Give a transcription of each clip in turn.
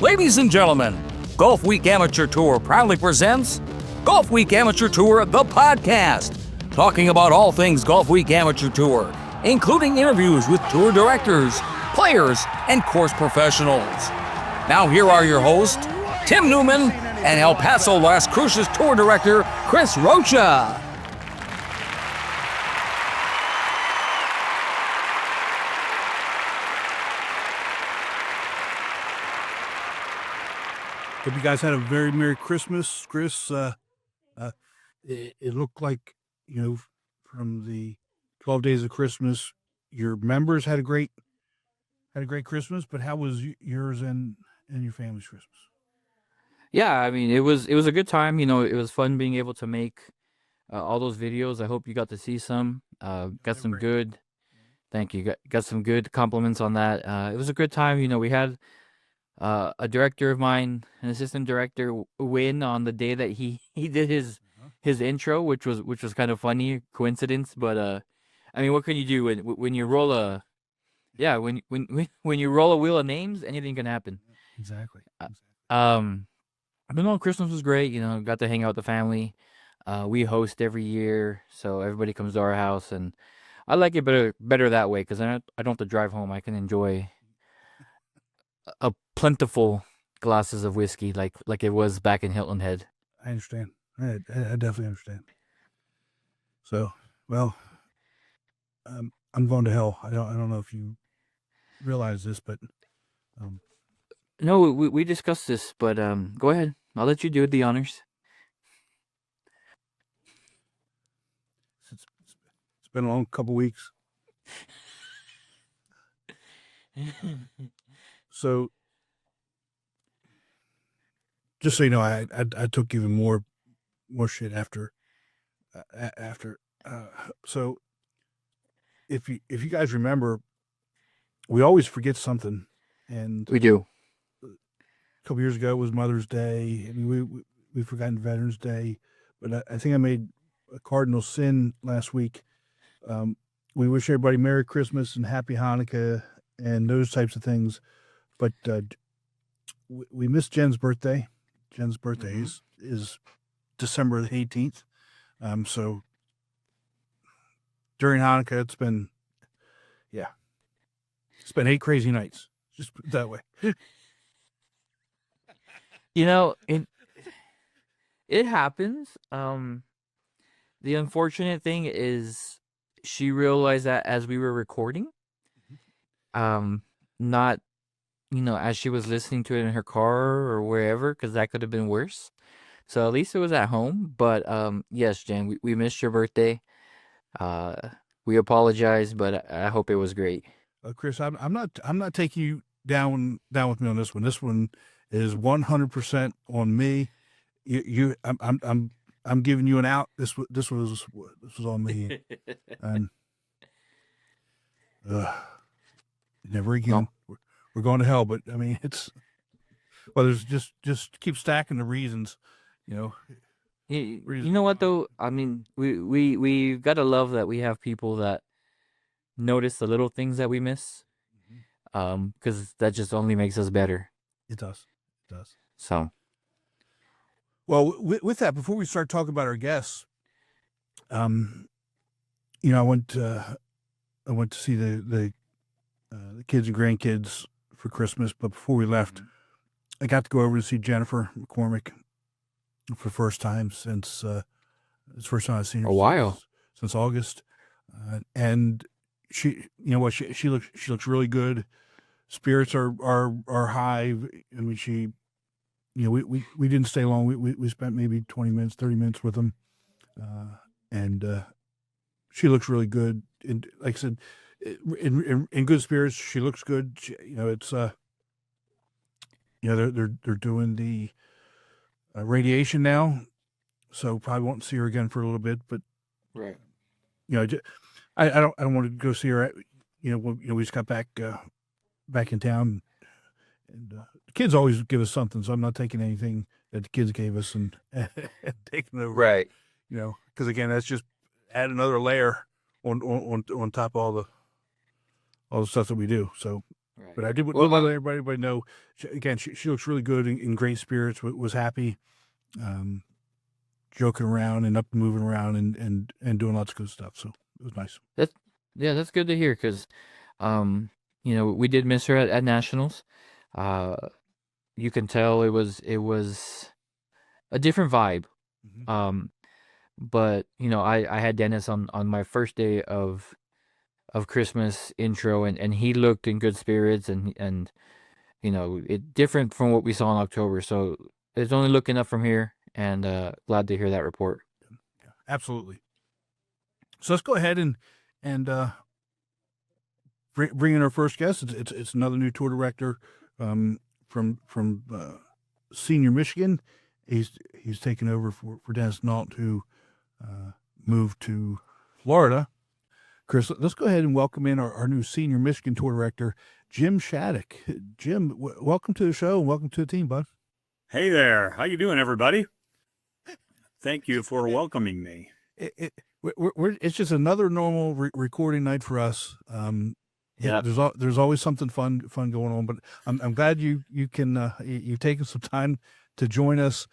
Ladies and gentlemen, Golfweek Amateur Tour proudly presents Golfweek Amateur Tour, the podcast, talking about all things Golfweek Amateur Tour, including interviews with tour directors, players, and course professionals. Now here are your hosts, Tim Newman and El Paso Las Cruces Tour Director, Chris Rocha. Hope you guys had a very Merry Christmas, Chris. It looked like, from the 12 days of Christmas, your members had a great Christmas. But how was yours and your family's Christmas? Yeah, I mean, it was a good time. It was fun being able to make all those videos. I hope you got to see some. Got some good. Thank you. Got some good compliments on that. It was a good time. We had a director of mine, an assistant director, win on the day that he did his intro, which was kind of funny coincidence. But I mean, what can you do when you roll a when you roll a wheel of names? Anything can happen. Exactly. But no, Christmas was great. Got to hang out with the family. We host every year, so everybody comes to our house, and I like it better that way because I don't have to drive home. I can enjoy a plentiful glasses of whiskey like it was back in Hilton Head. I understand. I definitely understand. So, well, I'm going to hell. I don't know if you realize this, but no, we discussed this, but go ahead. I'll let you do the honors. It's been a long couple weeks. So, just so you know, I took even more shit after. So, if you guys remember, we always forget something, and We do. a couple years ago it was Mother's Day. I mean, we've forgotten Veterans Day, but I think I made a cardinal sin last week. We wish everybody Merry Christmas and Happy Hanukkah and those types of things. But we missed Jen's birthday. Jen's birthday is December the 18th. So during Hanukkah, it's been 8 crazy nights. Just put it that way. It happens. The unfortunate thing is she realized that as we were recording, not as she was listening to it in her car or wherever, because that could have been worse. So at least it was at home. But yes, Jen, we missed your birthday. We apologize, but I hope it was great. Chris, I'm not taking you down with me on this one. This one is 100% on me. I'm giving you an out. This was on me, and never again. No. We're going to hell. But I mean, there's just keep stacking the reasons. You know what though? I mean, we've got to love that we have people that notice the little things that we miss, because that just only makes us better. It does. So, well, with that, before we start talking about our guests, I went to see the kids and grandkids for Christmas, but before we left, I got to go over to see Jennifer McCormick for the first time since it's the first time I've seen her a while since August, and she looks really good. Spirits are high. I mean, she, we didn't stay long. We spent maybe 20 minutes, 30 minutes with them, and she looks really good. And like I said, in good spirits. She looks good. It's they're doing the radiation now, so probably won't see her again for a little bit. But right, I don't want to go see her. We just got back in town, and the kids always give us something, so I'm not taking anything that the kids gave us and taking it over. right. Because again, that's just add another layer on top of all the stuff that we do. So Right. But I did Well, let everybody know. She looks really good, in great spirits. Was happy, joking around and up and moving around and doing lots of good stuff. So it was nice. that's good to hear because, we did miss her at nationals. You can tell it was a different vibe. Mm-hmm. But I had Dennis on my first day of Christmas intro, and he looked in good spirits, and it different from what we saw in October. So it's only looking up from here, and glad to hear that report. Yeah, absolutely. So let's go ahead and bring in our first guest. It's another new tour director from Senior Michigan. He's taken over for Dennis Nault, who moved to Florida. Chris, let's go ahead and welcome in our new Senior Michigan tour director, Jim Shattuck. Jim, welcome to the show and welcome to the team, bud. Hey there. How you doing, everybody? Thank you for welcoming me. It's just another normal recording night for us. Yeah. There's always something fun going on, but I'm glad you've taken some time to join us.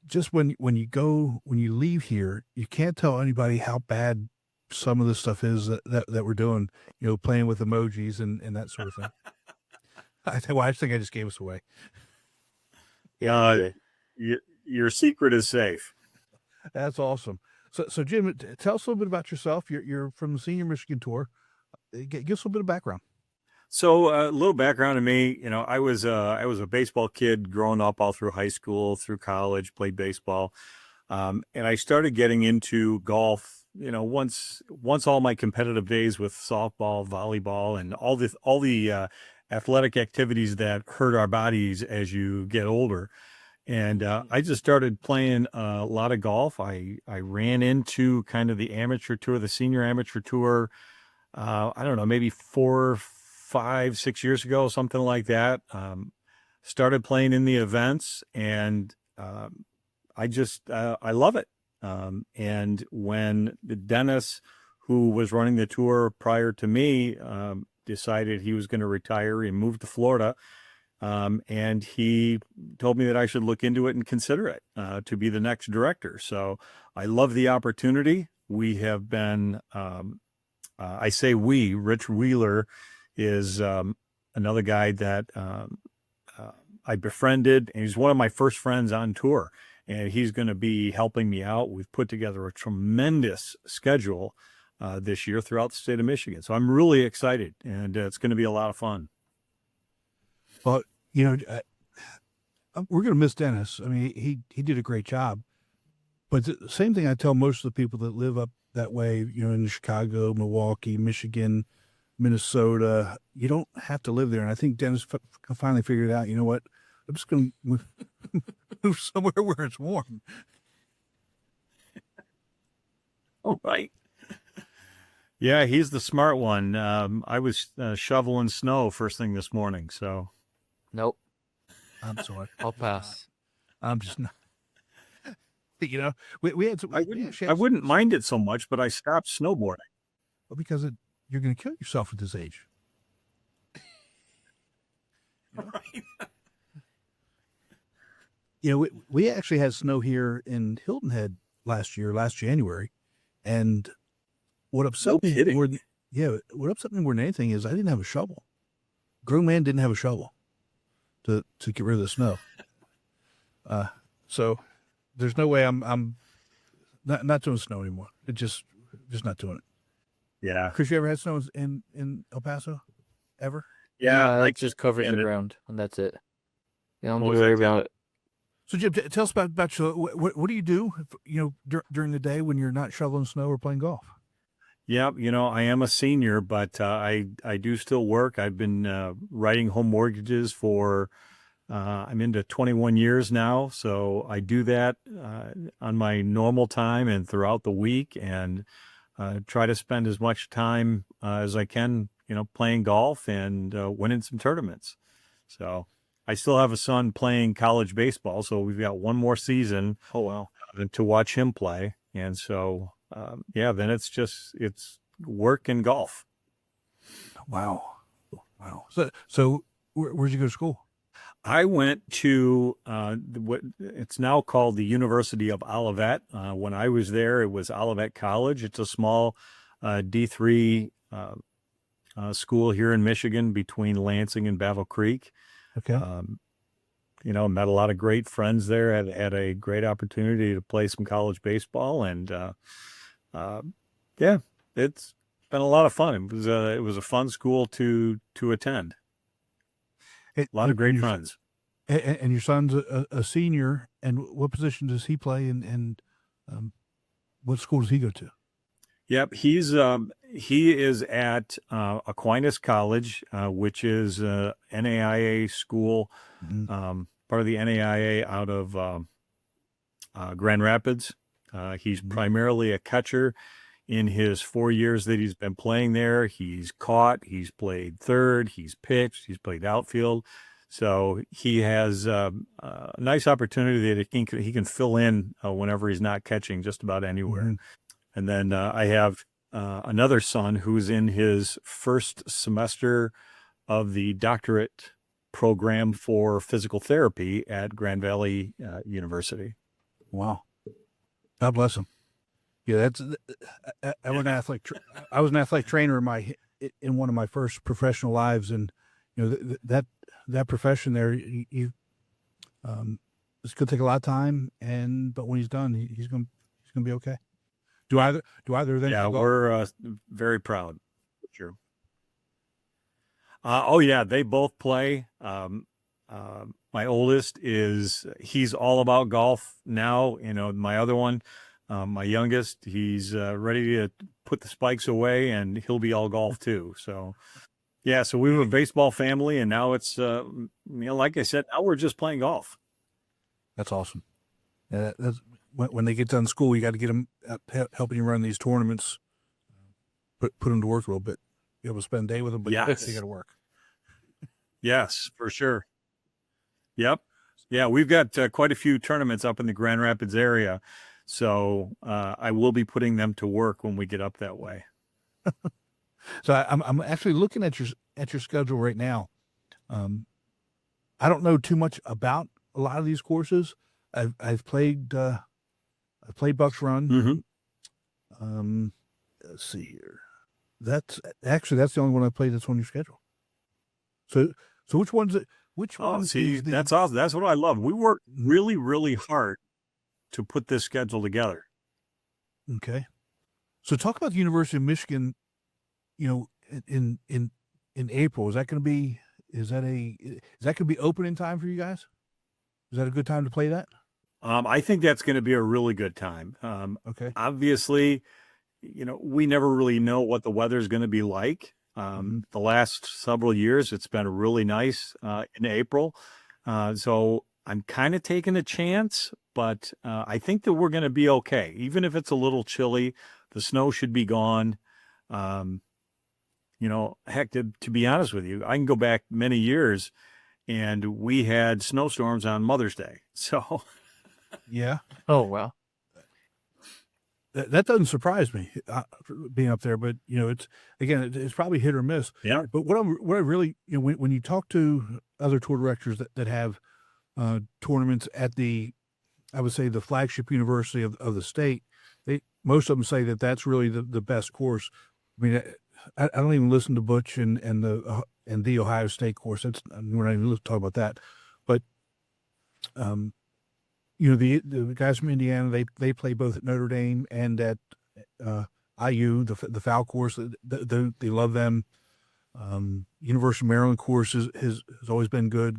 Just when you leave here, you can't tell anybody how bad some of the stuff is that we're doing, playing with emojis and that sort of thing. I think I just gave us away. Your secret is safe. That's awesome. So Jim, tell us a little bit about yourself. You're from the Senior Michigan Tour. Give us a little bit of background. So a little background on me. I was a baseball kid growing up all through high school, through college, played baseball. And I started getting into golf, once all my competitive days with softball, volleyball, and all the athletic activities that hurt our bodies as you get older. And I just started playing a lot of golf. I ran into kind of the amateur tour, the senior amateur tour. I don't know, maybe 4, 5, 6 years ago, something like that. Started playing in the events, and I love it. And when Dennis, who was running the tour prior to me, decided he was going to retire and move to Florida, and he told me that I should look into it and consider it to be the next director. So I love the opportunity. We have been, I say we, Rich Wheeler is another guy that I befriended, and he's one of my first friends on tour. And he's going to be helping me out. We've put together a tremendous schedule this year throughout the state of Michigan. So I'm really excited, and it's going to be a lot of fun. Well, we're going to miss Dennis. I mean, he did a great job. But the same thing I tell most of the people that live up that way, in Chicago, Milwaukee, Michigan, Minnesota. You don't have to live there. And I think Dennis finally figured out, what, I'm just going to move somewhere where it's warm. All right. Yeah, he's the smart one. I was shoveling snow first thing this morning, so. Nope. I'm sorry. I'll pass. I'm just not. We had some. I wouldn't mind it so much, but I stopped snowboarding. Well, because you're going to kill yourself at this age. Right. We actually had snow here in Hilton Head last January, and what upset me more than anything is I didn't have a shovel. Grown man didn't have a shovel to get rid of the snow. So there's no way I'm not doing snow anymore. It just not doing it. Yeah. Chris, you ever had snow in El Paso? Ever? Yeah, like just covering the ground, and that's it. Don't worry about it. So Jim, tell us about you. What do you do, during the day when you're not shoveling snow or playing golf? Yeah, I am a senior, but I do still work. I've been writing home mortgages for I'm into 21 years now, so I do that on my normal time and throughout the week, and try to spend as much time as I can, playing golf and winning some tournaments. So I still have a son playing college baseball, so we've got one more season. Oh, wow. To watch him play. And so, then it's work and golf. Wow. Wow. So where'd you go to school? I went to what it's now called the University of Olivet. When I was there, it was Olivet College. It's a small D3 school here in Michigan between Lansing and Battle Creek. Okay. Met a lot of great friends there. Had a great opportunity to play some college baseball, and it's been a lot of fun. It was a fun school to attend. A lot of great friends. And your son's a senior, and what position does he play, and what school does he go to? Yep, he is at Aquinas College, which is a NAIA school, part of the NAIA out of Grand Rapids. He's primarily a catcher. In his 4 years that he's been playing there, he's caught, he's played third, he's pitched, he's played outfield. So he has a nice opportunity that he can fill in whenever he's not catching just about anywhere. And then I have another son who's in his first semester of the doctorate program for physical therapy at Grand Valley University. Wow. God bless him. Yeah, I was an athletic. I was an athletic trainer in one of my first professional lives, and that profession there, it's going to take a lot of time, but when he's done, he's going to be okay. Do either of them? Yeah, we're very proud. Sure. Oh yeah, they both play. My oldest he's all about golf now. My other one. My youngest, he's ready to put the spikes away, and he'll be all golf too. So, yeah. So we were a baseball family, and now it's, like I said, now we're just playing golf. That's awesome. That's when they get done school, you got to get them helping you run these tournaments. Put them to work a little bit. Be able to spend a day with them, but yes. You got to work. Yes, for sure. Yep. Yeah, we've got quite a few tournaments up in the Grand Rapids area. So I will be putting them to work when we get up that way. So I'm actually looking at your schedule right now. I don't know too much about a lot of these courses. I've played Bucks Run. Let's see here. That's the only one I played that's on your schedule. So which one's it? Which one? See, that's awesome. That's what I love. We work really, really hard to put this schedule together. Okay. So talk about the University of Michigan, in April. Is that going to be open in time for you guys? Is that a good time to play that? I think that's going to be a really good time. Okay. Obviously, we never really know what the weather is going to be like. The last several years, it's been really nice in April. So I'm kind of taking a chance, but I think that we're going to be okay. Even if it's a little chilly, the snow should be gone. Heck, to be honest with you, I can go back many years and we had snowstorms on Mother's Day. So, yeah. Oh, well. That doesn't surprise me being up there, but it's probably hit or miss. Yeah. But what I really, when you talk to other tour directors that have tournaments at I would say the flagship university of the state, most of them say that that's really the best course. I mean, I don't even listen to Butch and the Ohio State course. We're not even talking about that, but the guys from Indiana, they play both at Notre Dame and at IU, the foul course. They love them. University of Maryland course has always been good.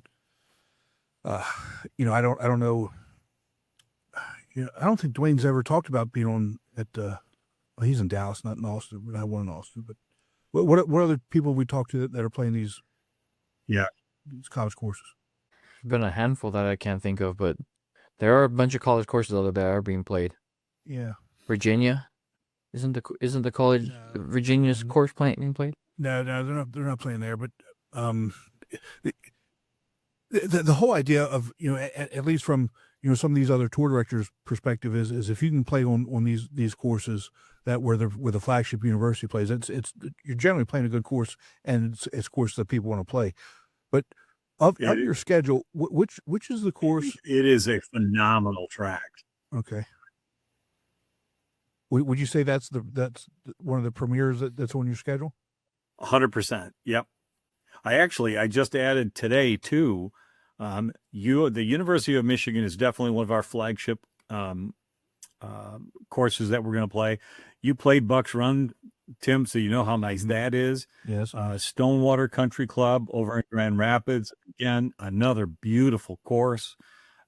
I don't know. I don't think Dwayne's ever talked about being on at. He's in Dallas, not in Austin. But I won in Austin. But what other people have we talked to that are playing these college courses? There's been a handful that I can't think of, but there are a bunch of college courses out there that are being played. Yeah. Virginia, isn't the college Virginia's course being played? No, they're not playing there. But the whole idea of at least from some of these other tour directors' perspective is if you can play on these courses that where the flagship university plays, it's you're generally playing a good course, and it's courses that people want to play. But of your schedule, which is the course? It is a phenomenal track. Okay. Would you say that's one of the premieres that's on your schedule? 100%. Yep. I just added today too. The University of Michigan is definitely one of our flagship courses that we're going to play. You played Bucks Run, Tim, so you know how nice that is. Yes. Stonewater Country Club over in Grand Rapids, again, another beautiful course.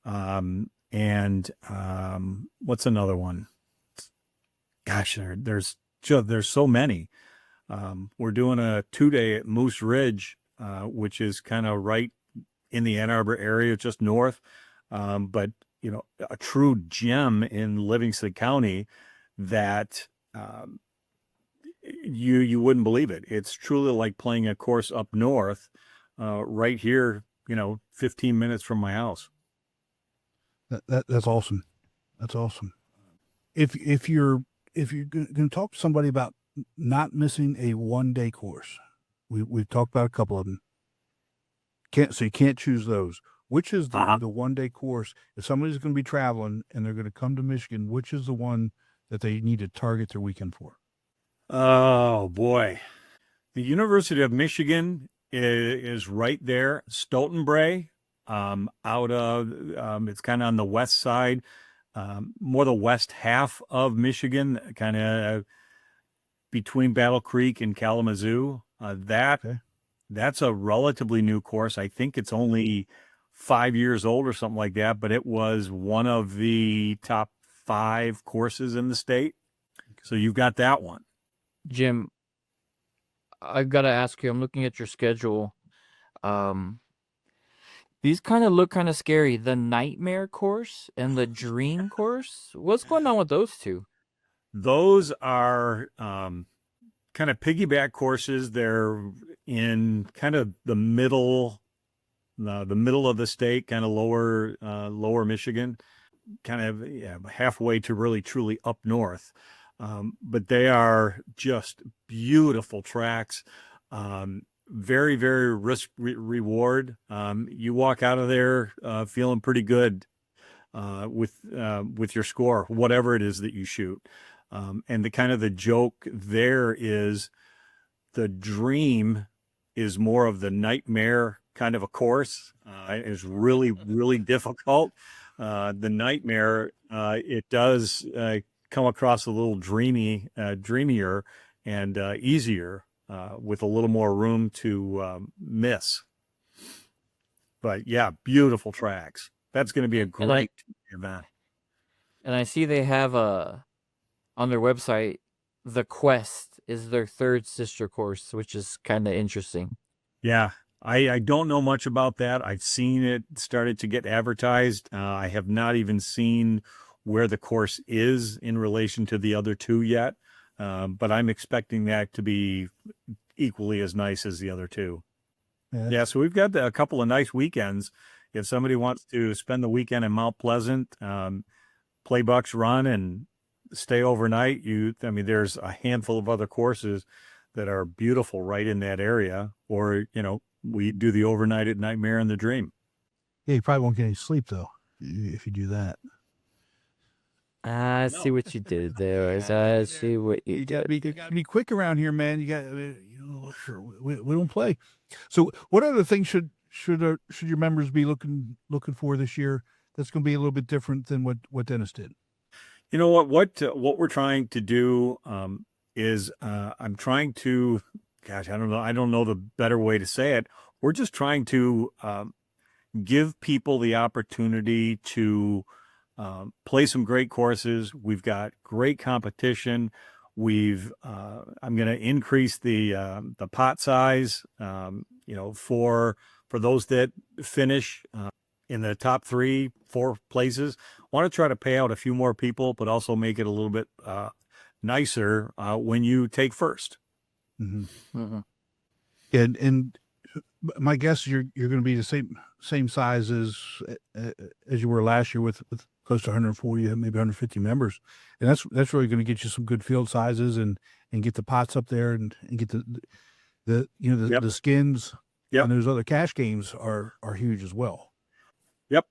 And what's another one? Gosh, there's so many. We're doing a 2-day at Moose Ridge, which is kind of right in the Ann Arbor area, just north. But a true gem in Livingston County that you wouldn't believe it. It's truly like playing a course up north, right here, 15 minutes from my house. That's awesome. That's awesome. If you're going to talk to somebody about not missing a 1-day course, we've talked about a couple of them. So you can't choose those. Which is the 1-day course? If somebody's going to be traveling and they're going to come to Michigan, which is the one that they need to target their weekend for? Oh boy, the University of Michigan is right there. Stoughton-Bray, out of it's kind of on the west side, more the west half of Michigan, kind of between Battle Creek and Kalamazoo. That's a relatively new course. I think it's only 5 years old or something like that, but it was one of the top 5 courses in the state. So you've got that one. Jim, I've got to ask you, I'm looking at your schedule. These kind of look kind of scary. The Nightmare course and the Dream course. What's going on with those two? Those are kind of piggyback courses. They're in kind of the middle of the state, kind of lower Michigan, kind of halfway to really truly up north. But they are just beautiful tracks. Very, very risk reward. You walk out of there feeling pretty good with your score, whatever it is that you shoot. And the joke there is the Dream is more of the Nightmare kind of a course. It is really, really difficult. The Nightmare, it does come across a little dreamier and easier, with a little more room to miss. But yeah, beautiful tracks. That's going to be a great event. And I see they have on their website, The Quest is their third sister course, which is kind of interesting. Yeah, I don't know much about that. I've seen it started to get advertised. I have not even seen where the course is in relation to the other two yet. But I'm expecting that to be equally as nice as the other two. Yeah, so we've got a couple of nice weekends. If somebody wants to spend the weekend in Mount Pleasant, play Bucks Run and stay overnight, there's a handful of other courses that are beautiful right in that area. Or, we do the overnight at Nightmare and the Dream. Yeah, you probably won't get any sleep though if you do that. I see what you did there. I see what you did. You got to be quick around here, man. You got, we don't play. So, what other things should your members be looking for this year? That's going to be a little bit different than what Dennis did. You know what we're trying to do is I'm trying to, I don't know the better way to say it. We're just trying to give people the opportunity to play some great courses. We've got great competition. I'm going to increase the pot size, for those that finish in the top 3-4 places. Want to try to pay out a few more people, but also make it a little bit nicer when you take first. Mm-hmm. Mm-hmm. And My guess is you're going to be the same size as you were last year with close to 140, maybe 150 members, and that's really going to get you some good field sizes and get the pots up there and get the Yep. the skins. Yep. And those other cash games are huge as well. Yep.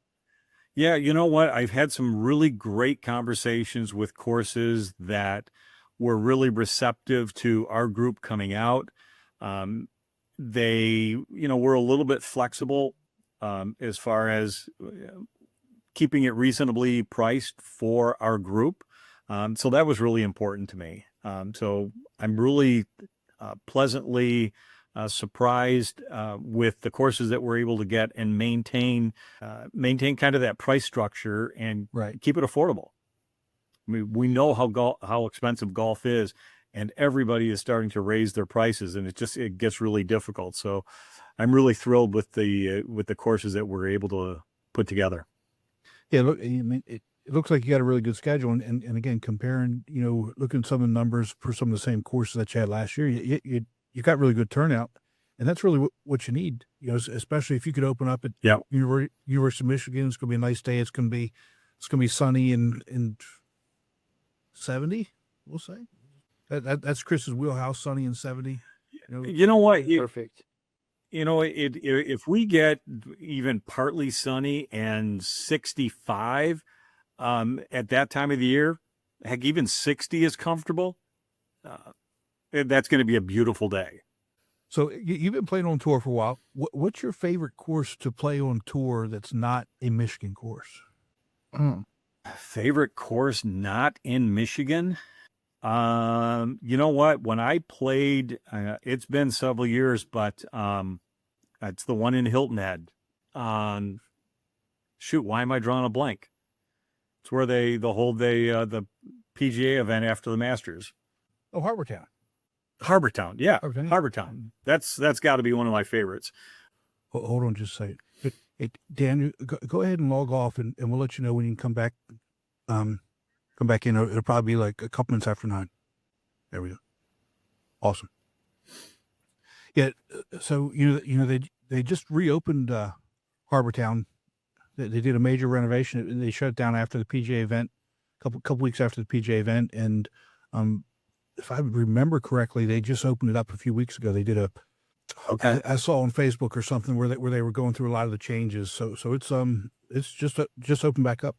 Yeah, you know what? I've had some really great conversations with courses that were really receptive to our group coming out. They, were a little bit flexible as far as keeping it reasonably priced for our group. So that was really important to me. So I'm really pleasantly surprised with the courses that we're able to get and maintain kind of that price structure and keep it affordable. I mean, we know how expensive golf is, and everybody is starting to raise their prices, and it gets really difficult. So I'm really thrilled with the courses that we're able to put together. Yeah, look, I mean, it looks like you got a really good schedule, and again, comparing, looking at some of the numbers for some of the same courses that you had last year, you got really good turnout, and that's really what you need, especially if you could open up at University of Michigan. It's going to be a nice day. It's going to be sunny and 70, we'll say. That's Chris's wheelhouse, sunny and 70. You know what? Perfect. If we get even partly sunny and 65 at that time of the year, heck, even 60 is comfortable. That's going to be a beautiful day. So you've been playing on tour for a while. What's your favorite course to play on tour that's not a Michigan course? Favorite course not in Michigan? You know what? When I played, it's been several years, but it's the one in Hilton Head. Shoot, why am I drawing a blank? It's where they hold the PGA event after the Masters. Oh, Harbortown. Harbortown, yeah, Harbortown. Harbortown. That's got to be one of my favorites. Hold on just a second. Hey, Dan, go ahead and log off, and we'll let you know when you can come back. Come back in. It'll probably be like a couple minutes after 9. There we go. Awesome. Yeah. So they just reopened Harbortown. They did a major renovation. They shut it down after the PGA event, couple weeks after the PGA event, and if I remember correctly, they just opened it up a few weeks ago. They did I saw on Facebook or something where they were going through a lot of the changes. So it's just opened back up,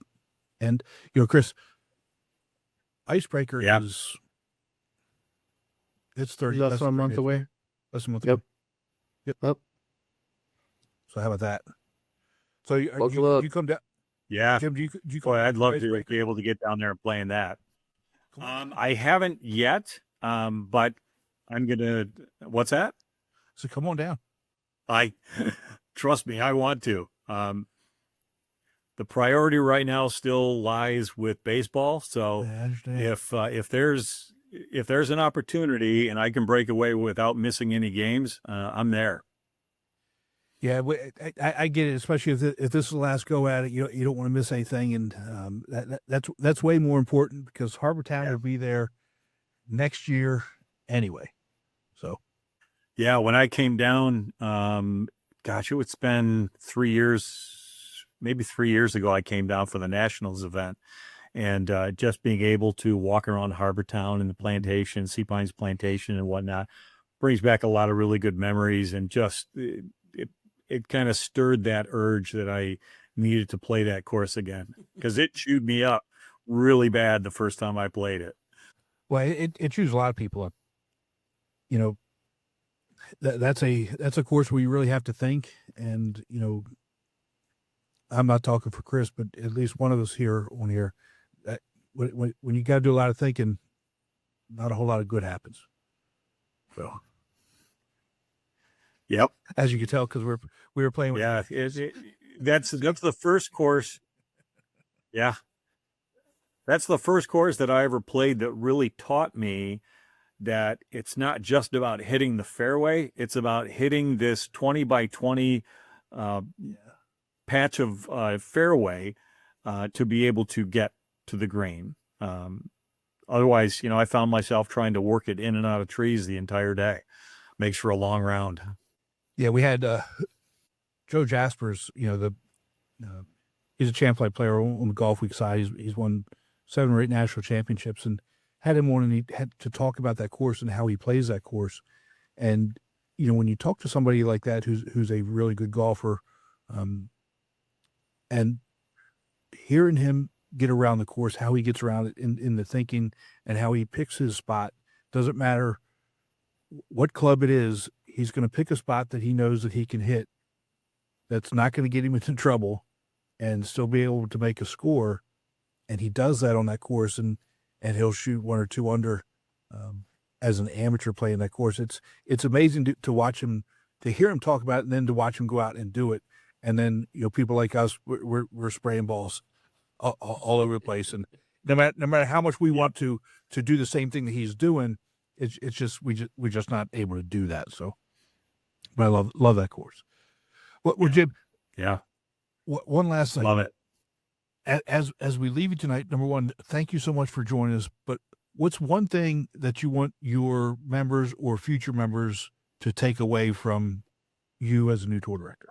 and Chris, Icebreaker is it's 30 less than a month away. Less than a month away. Yep. So how about that? So you come down? Yeah. Jim, do you Boy, I'd love to be able to get down there and playing that. I haven't yet, but I'm gonna. What's that? So come on down. Trust me, I want to. The priority right now still lies with baseball. So if there's an opportunity and I can break away without missing any games, I'm there. Yeah, I get it, especially if this is the last go at it. You don't want to miss anything, and that's way more important because Harbortown will be there next year anyway. So, yeah, when I came down, it's been 3 years, maybe 3 years ago. I came down for the Nationals event, and just being able to walk around Harbortown and the plantation, Sea Pines Plantation, and whatnot, brings back a lot of really good memories, and just it kind of stirred that urge that I needed to play that course again because it chewed me up really bad the first time I played it. Well, it chews a lot of people up. That's a course where you really have to think, and I'm not talking for Chris, but at least one of us here on here, that when you got to do a lot of thinking, not a whole lot of good happens. So. Yep. As you can tell, because we were playing with. Yeah, that's the first course. Yeah, that's the first course that I ever played that really taught me that it's not just about hitting the fairway; it's about hitting this 20 by 20 patch of fairway to be able to get to the green. Otherwise, I found myself trying to work it in and out of trees the entire day. Makes for a long round. Yeah, we had Joe Jaspers. He's a champion player on the Golfweek side. He's won 7 or 8 national championships, and had him on, and he had to talk about that course and how he plays that course. And when you talk to somebody like that who's a really good golfer, and hearing him get around the course, how he gets around it in the thinking, and how he picks his spot, doesn't matter what club it is, he's going to pick a spot that he knows that he can hit, that's not going to get him into trouble, and still be able to make a score. And he does that on that course, and he'll shoot 1 or 2 under as an amateur playing that course. It's amazing to watch him, to hear him talk about it, and then to watch him go out and do it. And then people like us, we're spraying balls all over the place, and no matter how much we want to do the same thing that he's doing, it's just we're just not able to do that. So, but I love that course. Well, Jim. Yeah. One last thing. Love it. As we leave you tonight, number one, thank you so much for joining us. But what's one thing that you want your members or future members to take away from you as a new tour director?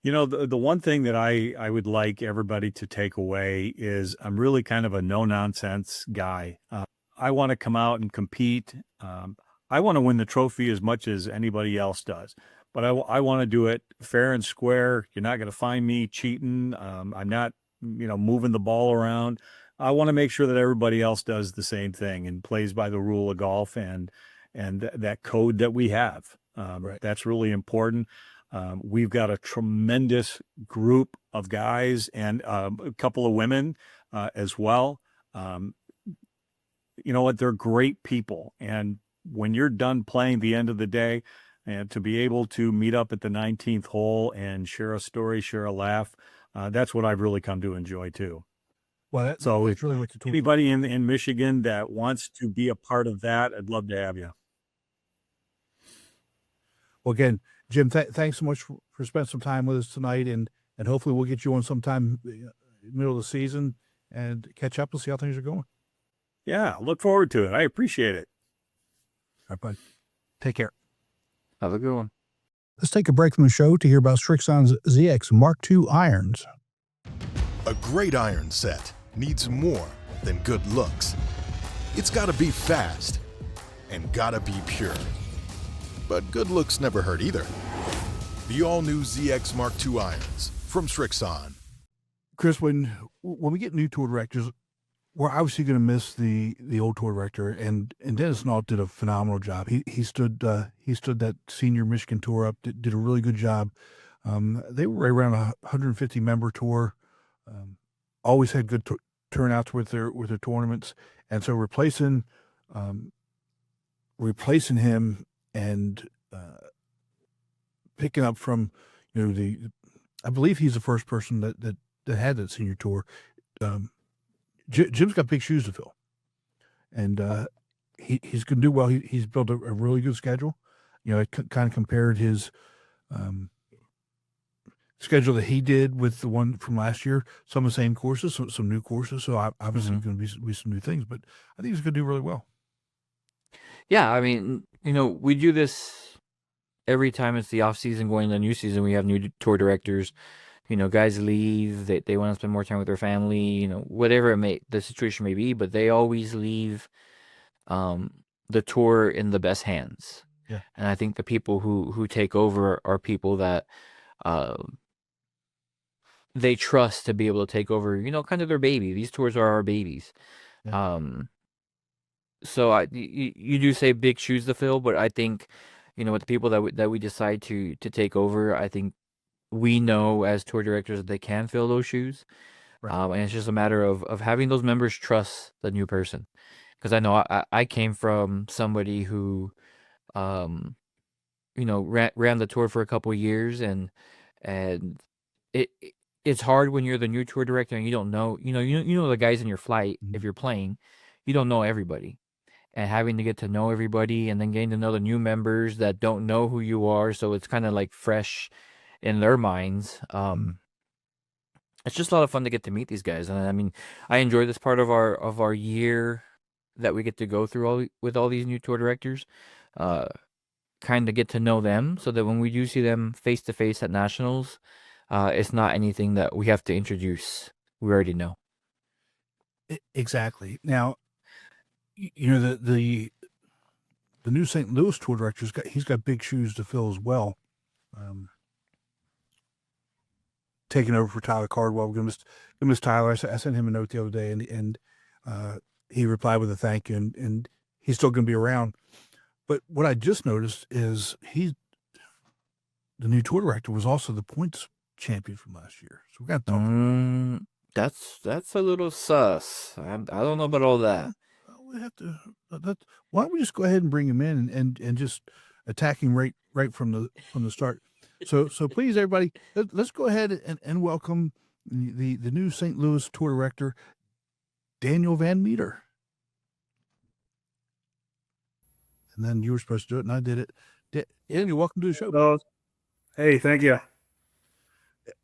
The one thing that I would like everybody to take away is I'm really kind of a no-nonsense guy. I want to come out and compete. I want to win the trophy as much as anybody else does. But I want to do it fair and square. You're not going to find me cheating. I'm not, moving the ball around. I want to make sure that everybody else does the same thing and plays by the rule of golf and that code that we have. Right. That's really important. We've got a tremendous group of guys and a couple of women as well. You know what? They're great people. And when you're done playing the end of the day, and to be able to meet up at the 19th hole and share a story, share a laugh, that's what I've really come to enjoy too. Well, that's really what the tour. Anybody in Michigan that wants to be a part of that, I'd love to have you. Well, again, Jim, thanks so much for spending some time with us tonight, and hopefully we'll get you on sometime middle of the season and catch up and see how things are going. Yeah, look forward to it. I appreciate it. All right, bud. Take care. Have a good one. Let's take a break from the show to hear about Strixon's ZX Mark II irons. A great iron set needs more than good looks. It's gotta be fast and gotta be pure. But good looks never hurt either. The all-new ZX Mark II irons from Strixon. Chris, when we get new tour directors, we're obviously going to miss the old tour director, and Dennis Nault did a phenomenal job. He stood that senior Michigan tour up, did a really good job. They were right around a 150 member tour. Always had good turnouts with their tournaments, and so replacing him and picking up from I believe he's the first person that had that senior tour. Jim's got big shoes to fill, and he's going to do well. He's built a really good schedule. I kind of compared his schedule that he did with the one from last year. Some of the same courses, some new courses. So obviously going to be some new things, but I think he's going to do really well. Yeah, I mean, we do this every time it's the off season going into the new season. We have new tour directors. Guys leave. They want to spend more time with their family. Whatever the situation may be, but they always leave the tour in the best hands. Yeah. And I think the people who take over are people that they trust to be able to take over. Kind of their baby. These tours are our babies. Yeah. So you do say big shoes to fill, but I think with the people that we decide to take over, I think we know as tour directors that they can fill those shoes. Right. And it's just a matter of having those members trust the new person. Because I know I came from somebody who, ran the tour for a couple of years, and it's hard when you're the new tour director and you don't know, the guys in your flight. Mm-hmm. If you're playing, you don't know everybody, and having to get to know everybody, and then getting to know the new members that don't know who you are. So it's kind of like fresh in their minds. It's just a lot of fun to get to meet these guys, and I mean, I enjoy this part of our year that we get to go through with all these new tour directors. kind of get to know them, so that when we do see them face to face at nationals, it's not anything that we have to introduce. We already know. Exactly. Now, you know, the new St. Louis tour director, he's got big shoes to fill as well. Taking over for Tyler Cardwell. We're gonna miss Tyler. I sent him a note the other day, and he replied with a thank you, and he's still going to be around. But what I just noticed is the new tour director was also the points champion from last year. So we got to talk. That's a little sus. I don't know about all that. We have to. Why don't we just go ahead and bring him in and just attack him right from the start? So please, everybody, let's go ahead and welcome the new St. Louis tour director, Daniel Van Meter. And then you were supposed to do it, and I did it. Daniel, welcome to the show. Hello. Hey, thank you.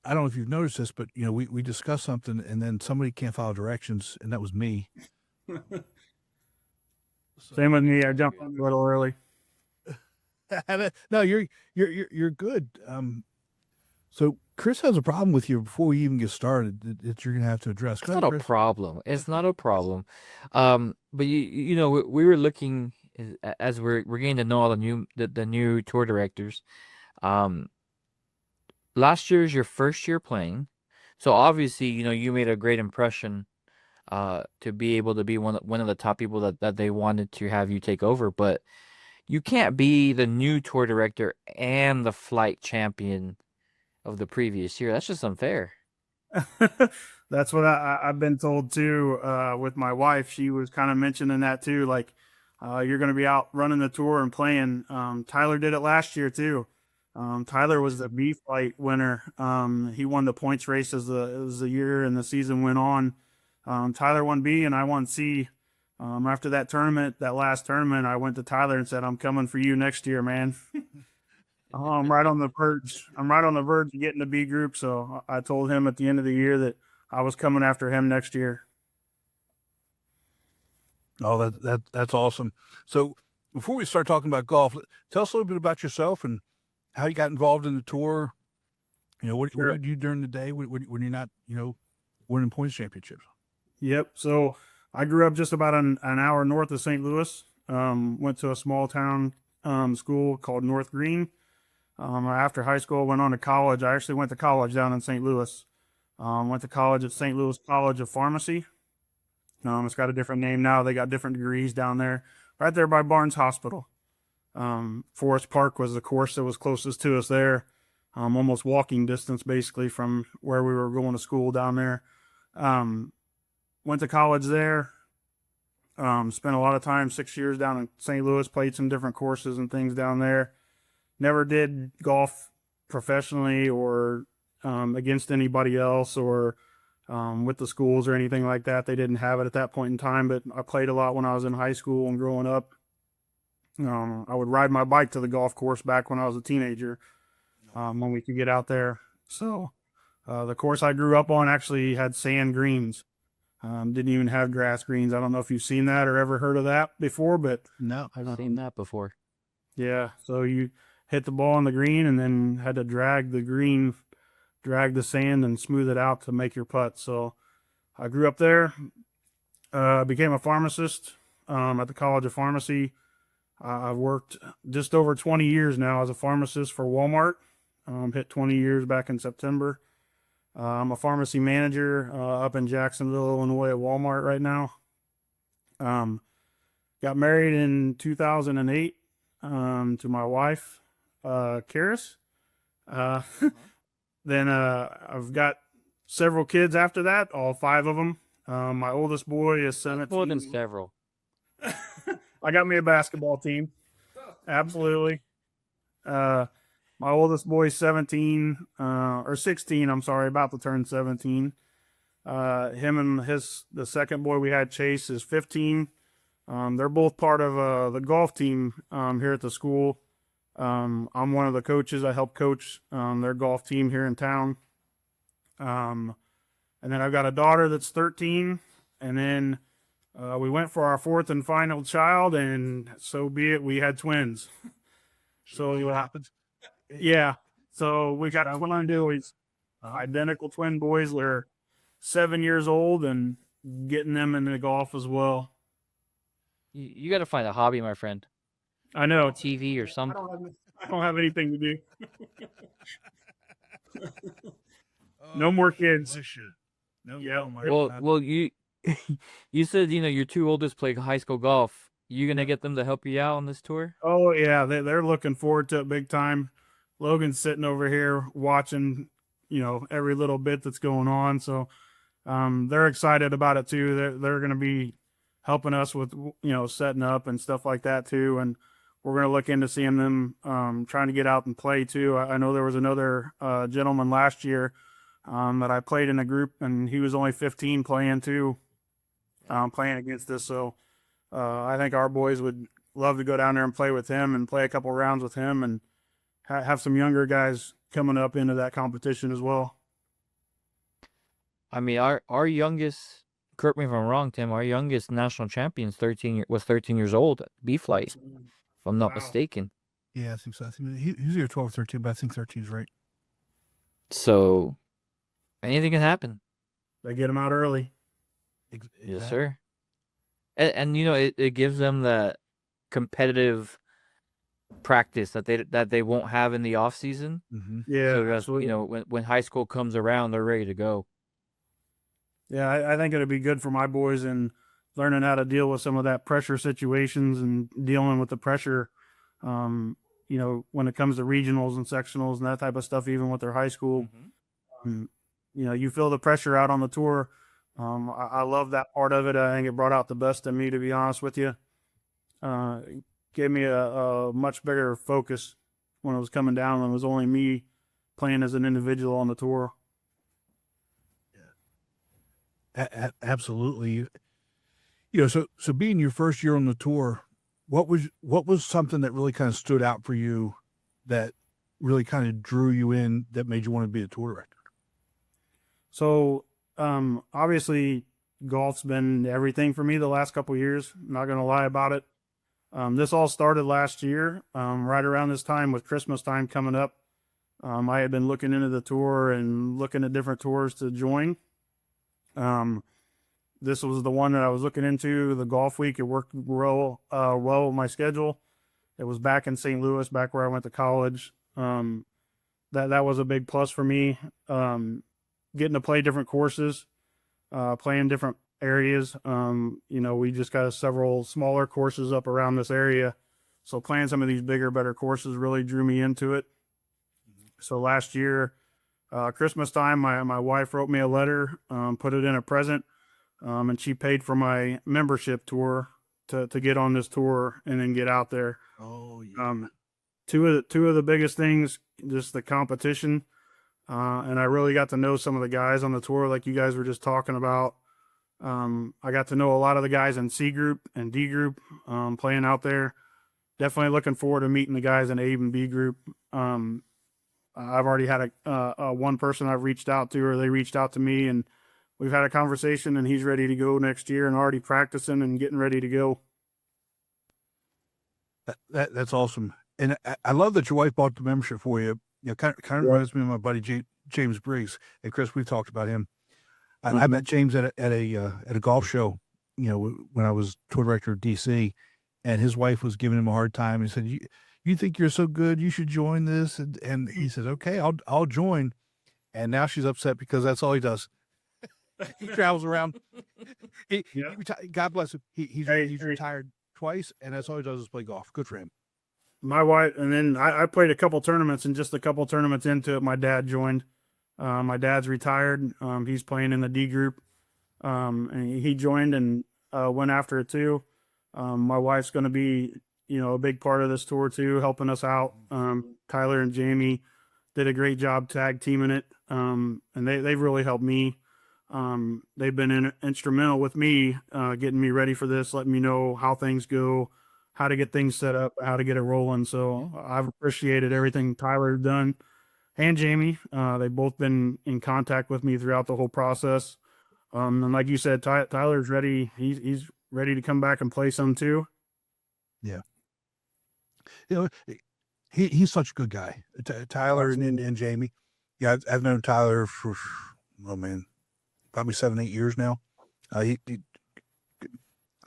I don't know if you've noticed this, but we discussed something, and then somebody can't follow directions, and that was me. Same with me. I jumped on a little early. No, you're good. So Chris has a problem with you before we even get started that you're gonna have to address. It's not a problem. It's not a problem. But you know, we were looking as we're getting to know all the new tour directors. Last year is your first year playing, so obviously you made a great impression to be able to be one of the top people that they wanted to have you take over. But you can't be the new tour director and the flight champion of the previous year. That's just unfair. That's what I've been told too. With my wife, she was kind of mentioning that too. Like, you're going to be out running the tour and playing. Tyler did it last year too. Tyler was the B flight winner. He won the points race as the year and the season went on. Tyler won B and I won C. After that last tournament, I went to Tyler and said, "I'm coming for you next year, man." I'm right on the verge. I'm right on the verge of getting the B group. So I told him at the end of the year that I was coming after him next year. Oh, that's awesome. So before we start talking about golf, tell us a little bit about yourself and how you got involved in the tour. What do you do during the day when you're not, winning points championships? Yep. So I grew up just about an hour north of St. Louis. Went to a small town school called North Green. After high school, went on to college. I actually went to college down in St. Louis. Went to college at St. Louis College of Pharmacy. It's got a different name now. They got different degrees down there, right there by Barnes Hospital. Forest Park was the course that was closest to us there. Almost walking distance basically from where we were going to school down there. Went to college there. Spent a lot of time, 6 years down in St. Louis, played some different courses and things down there. Never did golf professionally or against anybody else or with the schools or anything like that. They didn't have it at that point in time, but I played a lot when I was in high school and growing up. I would ride my bike to the golf course back when I was a teenager when we could get out there. So the course I grew up on actually had sand greens. Didn't even have grass greens. I don't know if you've seen that or ever heard of that before, but No, I've not seen that before. yeah. So you hit the ball on the green and then had to drag the sand and smooth it out to make your putt. So I grew up there, became a pharmacist at the College of Pharmacy. I've worked just over 20 years now as a pharmacist for Walmart. Hit 20 years back in September. I'm a pharmacy manager up in Jacksonville, Illinois at Walmart right now. Got married in 2008 to my wife, Karis. Then I've got several kids after that, all 5 of them. My oldest boy is 17. More than several. I got me a basketball team. Absolutely. My oldest boy is 17, or 16, I'm sorry, about to turn 17. Him and the second boy we had, Chase, is 15. They're both part of the golf team here at the school. I'm one of the coaches. I help coach their golf team here in town. And then I've got a daughter that's 13. And then we went for our 4th and final child, and so be it, we had twins. So What happens? yeah. So we got twin boys, identical twin boys. They're 7 years old and getting them into golf as well. You got to find a hobby, my friend. I know. TV or I something. don't have anything to do. No more kids. No, Yeah. Well, you you said your two oldest play high school golf. You gonna get them to help you out on this tour? Oh yeah, they're looking forward to it big time. Logan's sitting over here watching, every little bit that's going on. So they're excited about it too. They're going to be helping us with setting up and stuff like that too. And we're going to look into seeing them trying to get out and play too. I know there was another gentleman last year that I played in a group, and he was only 15 playing too, playing against us. So I think our boys would love to go down there and play with him and play a couple rounds with him, and have some younger guys coming up into that competition as well. I mean, our youngest, correct me if I'm wrong, Tim, our youngest national champion was 13 years old at B-Flight, if I'm not mistaken. Yeah, I think so. I think he's either 12 or 13, but I think 13 is right. So anything can happen. They get them out early. Yes, sir. And it gives them that competitive practice that they won't have in the off season. Mm-hmm. Yeah, So absolutely. when high school comes around, they're ready to go. Yeah, I think it'd be good for my boys in learning how to deal with some of that pressure situations and dealing with the pressure, when it comes to regionals and sectionals and that type of stuff, even with their high school. You feel the pressure out on the tour. I love that part of it. I think it brought out the best in me, to be honest with you. Gave me a much bigger focus when it was coming down, when it was only me playing as an individual on the tour. Absolutely. So being your first year on the tour, what was something that really kind of stood out for you, that really kind of drew you in, that made you want to be a tour director? So obviously golf's been everything for me the last couple of years. I'm not going to lie about it. This all started last year, right around this time with Christmas time coming up. I had been looking into the tour and looking at different tours to join. This was the one that I was looking into, the Golfweek. It worked well with my schedule. It was back in St. Louis, back where I went to college. That was a big plus for me. Getting to play different courses, playing different areas. We just got several smaller courses up around this area. So playing some of these bigger, better courses really drew me into it. So last year, Christmas time, my wife wrote me a letter, put it in a present, and she paid for my membership tour to get on this tour and then get out there. Oh, yeah. Two of the biggest things, just the competition. And I really got to know some of the guys on the tour, like you guys were just talking about. I got to know a lot of the guys in C group and D group, playing out there. Definitely looking forward to meeting the guys in A and B group. I've already had a one person I've reached out to, or they reached out to me, and we've had a conversation, and he's ready to go next year and already practicing and getting ready to go. That's awesome. And I love that your wife bought the membership for you. Kind of reminds me of my buddy James Briggs. And Chris, we've talked about him. I met James at a golf show, when I was tour director of DC, and his wife was giving him a hard time. He said, "You think you're so good? You should join this." And he said, "Okay, I'll join." And now she's upset because that's all he does. He travels around. God bless him. He's retired twice, and that's all he does is play golf. Good for him. My wife, and then I played a couple tournaments, and just a couple tournaments into it, my dad joined. My dad's retired. He's playing in the D group. And he joined and went after it too. My wife's going to be, a big part of this tour too, helping us out. Tyler and Jamie did a great job tag teaming it. And they've really helped me. They've been instrumental with me, getting me ready for this, letting me know how things go, how to get things set up, how to get it rolling. So I've appreciated everything Tyler's done, and Jamie. They've both been in contact with me throughout the whole process. And like you said, Tyler's ready. He's ready to come back and play some too. Yeah. he's such a good guy. Tyler and Jamie. Yeah, I've known Tyler for, oh man, probably 7-8 years now. He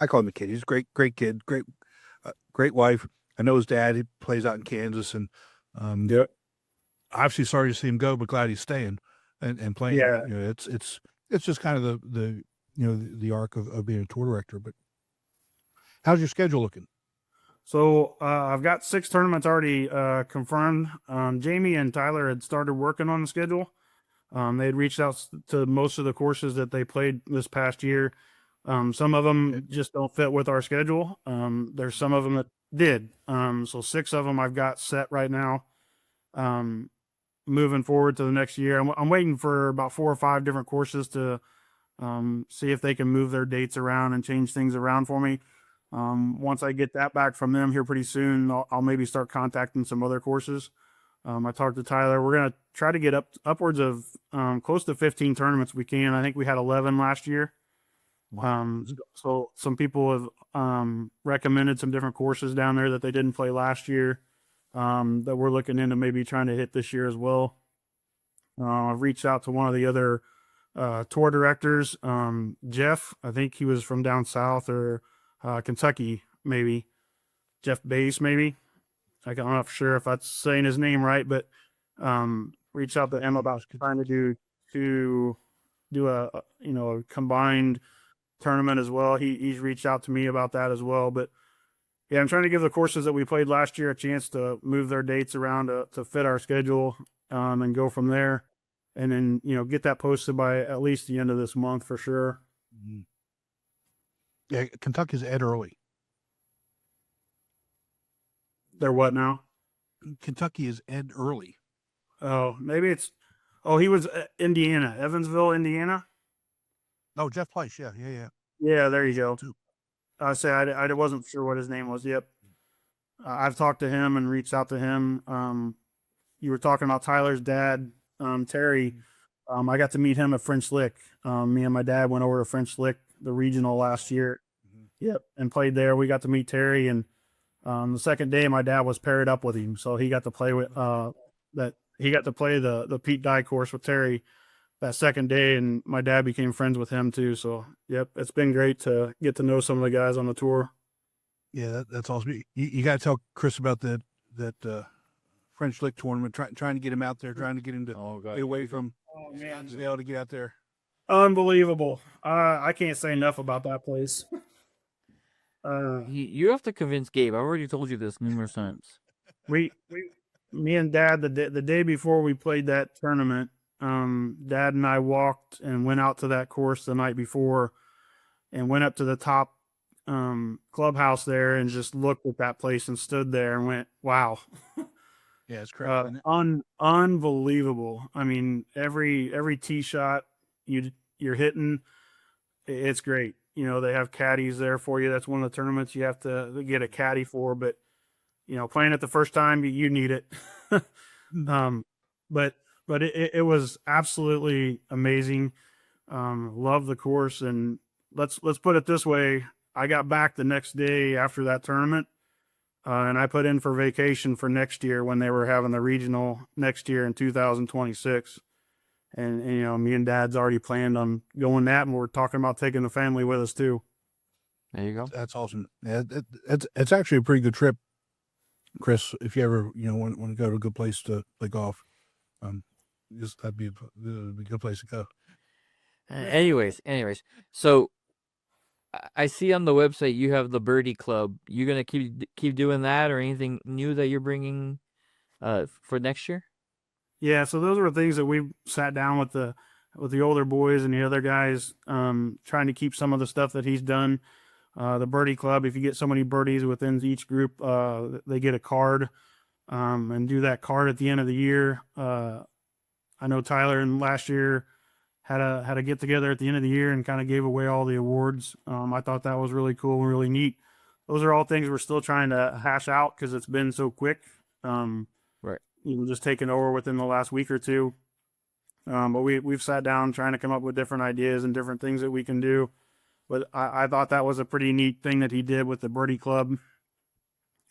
I call him a kid. He's a great kid, great wife. I know his dad. He plays out in Kansas, and obviously sorry to see him go, but glad he's staying and playing. Yeah. You know, it's just kind of the arc of being a tour director. But how's your schedule looking? So I've got 6 tournaments already confirmed. Jamie and Tyler had started working on the schedule. They had reached out to most of the courses that they played this past year. Some of them just don't fit with our schedule. There's some of them that did. So 6 of them I've got set right now. Moving forward to the next year, I'm waiting for about 4 or 5 different courses to see if they can move their dates around and change things around for me. Once I get that back from them here pretty soon, I'll maybe start contacting some other courses. I talked to Tyler. We're going to try to get upwards of close to 15 tournaments we can. I think we had 11 last year. So some people have recommended some different courses down there that they didn't play last year that we're looking into maybe trying to hit this year as well. I've reached out to one of the other tour directors, Jeff. I think he was from down south or Kentucky, maybe. Jeff Bass, maybe. I'm not sure if that's saying his name right, but reached out to him about trying to do a combined tournament as well. He's reached out to me about that as well. But yeah, I'm trying to give the courses that we played last year a chance to move their dates around to fit our schedule and go from there. And then, get that posted by at least the end of this month for sure. Mm-hmm. Yeah, Kentucky's Ed Early. They're what now? Kentucky is Ed Early. Oh, maybe he was Indiana, Evansville, Indiana. Oh, Jeff Pleiss. Yeah. Yeah, there you go. I wasn't sure what his name was. Yep. I've talked to him and reached out to him. You were talking about Tyler's dad, Terry. I got to meet him at French Lick. Me and my dad went over to French Lick, the regional last year. Mm-hmm. Yep. And played there. We got to meet Terry, and the second day my dad was paired up with him. So he got to play with the Pete Dye course with Terry that second day, and my dad became friends with him too. So, yep, it's been great to get to know some of the guys on the tour. Yeah, that's awesome. You got to tell Chris about that French Lick tournament. Trying to get him out there, trying to get him to get away from. Oh man, to be able to get out there. Unbelievable. I can't say enough about that place. You have to convince Gabe. I've already told you this numerous times. Me and Dad, the day before we played that tournament, Dad and I walked and went out to that course the night before and went up to the top clubhouse there and just looked at that place and stood there and went, wow. Yeah, it's crazy. Unbelievable. I mean, every tee shot you're hitting, it's great. They have caddies there for you. That's one of the tournaments you have to get a caddy for, but playing it the first time, you need it. But it was absolutely amazing. Love the course, and let's put it this way: I got back the next day after that tournament, and I put in for vacation for next year when they were having the regional next year in 2026. And me and Dad's already planned on going that, and we're talking about taking the family with us too. There you go. That's awesome. Yeah, it's actually a pretty good trip, Chris. If you ever want to go to a good place to play golf, that'd be a good place to go. Anyways, so I see on the website you have the Birdie Club. You gonna keep doing that, or anything new that you're bringing for next year? Yeah, so those are the things that we sat down with the older boys and the other guys, trying to keep some of the stuff that he's done. The Birdie Club, if you get so many birdies within each group, they get a card, and do that card at the end of the year. I know Tyler and last year had a get together at the end of the year and kind of gave away all the awards. I thought that was really cool and really neat. Those are all things we're still trying to hash out because it's been so quick. Right. Just taking over within the last week or two. But we've sat down trying to come up with different ideas and different things that we can do. But I thought that was a pretty neat thing that he did with the Birdie Club.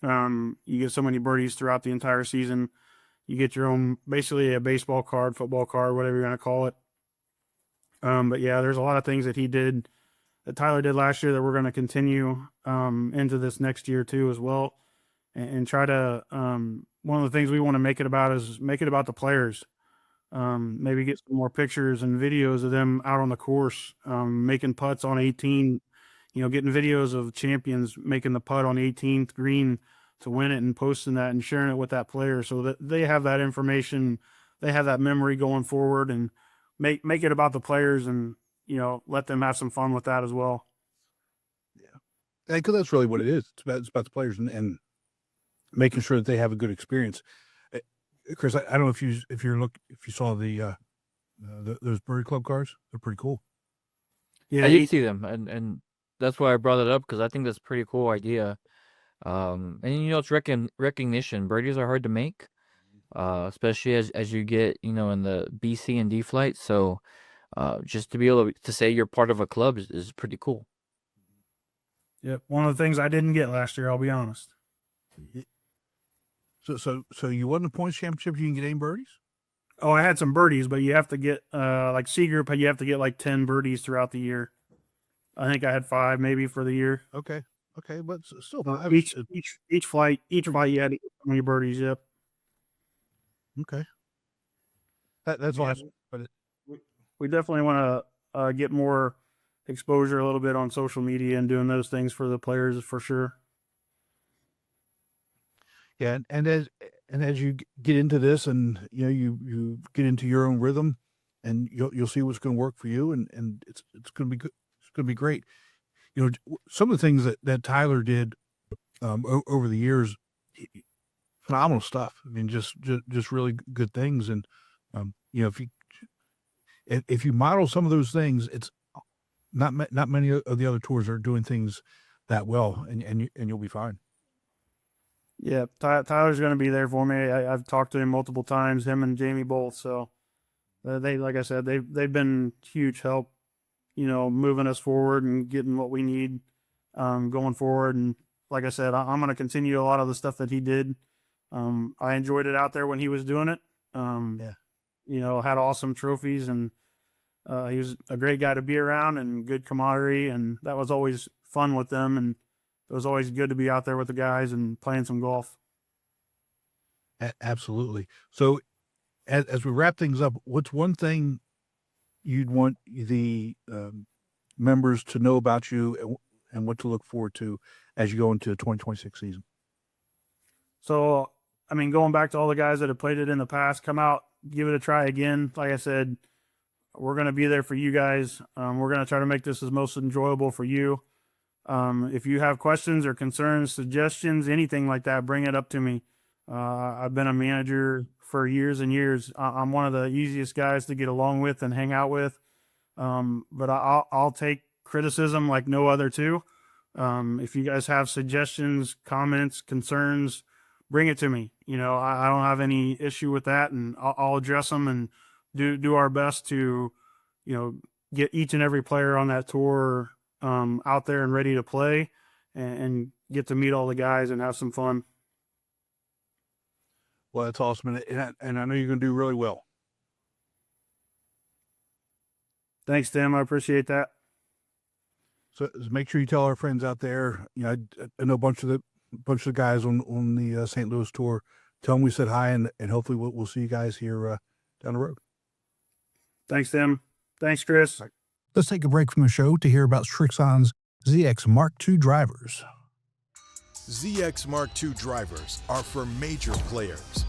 You get so many birdies throughout the entire season. You get your own, basically a baseball card, football card, whatever you're going to call it. But yeah, there's a lot of things that that Tyler did last year that we're going to continue into this next year too as well, and try to. One of the things we want to make it about is make it about the players. Maybe get some more pictures and videos of them out on the course, making putts on 18. Getting videos of champions making the putt on 18th green to win it and posting that and sharing it with that player so that they have that information, they have that memory going forward, and make it about the players and, let them have some fun with that as well. Yeah. Because that's really what it is. It's about the players and making sure that they have a good experience. Chris, I don't know if you saw those Birdie Club cars. They're pretty cool. Yeah, I did see them, and that's why I brought it up, because I think that's a pretty cool idea. And it's recognition. Birdies are hard to make, especially as you get in the B, C, and D flights. So just to be able to say you're part of a club is pretty cool. Yep, one of the things I didn't get last year, I'll be honest. So you won the points championship. You can get 8 birdies. Oh, I had some birdies, but you have to get like C group. You have to get like 10 birdies throughout the year. I think I had 5 maybe for the year. Okay, but still, each flight you had to get so many birdies. Yep. Okay. That's awesome. But we definitely want to get more exposure a little bit on social media and doing those things for the players for sure. Yeah, and as you get into this, and you get into your own rhythm, and you'll see what's going to work for you, and it's going to be good. It's going to be great. Some of the things that Tyler did over the years, phenomenal stuff. I mean, just really good things. And if you model some of those things, it's not many of the other tours are doing things that well, and you'll be fine. Yeah, Tyler's going to be there for me. I've talked to him multiple times, him and Jamie both. So they, like I said, they've been huge help, moving us forward and getting what we need going forward. And like I said, I'm going to continue a lot of the stuff that he did. I enjoyed it out there when he was doing it. Had awesome trophies, and he was a great guy to be around and good camaraderie. And that was always fun with them. And it was always good to be out there with the guys and playing some golf. Absolutely. So as we wrap things up, what's one thing you'd want the members to know about you and what to look forward to as you go into the 2026 season? So, I mean, going back to all the guys that have played it in the past, come out, give it a try again. Like I said, we're going to be there for you guys. We're going to try to make this as most enjoyable for you. If you have questions or concerns, suggestions, anything like that, bring it up to me. I've been a manager for years and years. I'm one of the easiest guys to get along with and hang out with. But I'll take criticism like no other too. If you guys have suggestions, comments, concerns, bring it to me. I don't have any issue with that, and I'll address them and do our best to, get each and every player on that tour out there and ready to play and get to meet all the guys and have some fun. Well, that's awesome. And I know you're going to do really well. Thanks, Tim. I appreciate that. So make sure you tell our friends out there, I know a bunch of the guys on the St. Louis tour. Tell them we said hi, and hopefully we'll see you guys here down the road. Thanks, Tim. Thanks, Chris. Right. Let's take a break from the show to hear about Srixon's ZX Mark II drivers. ZX Mark II drivers are for major players,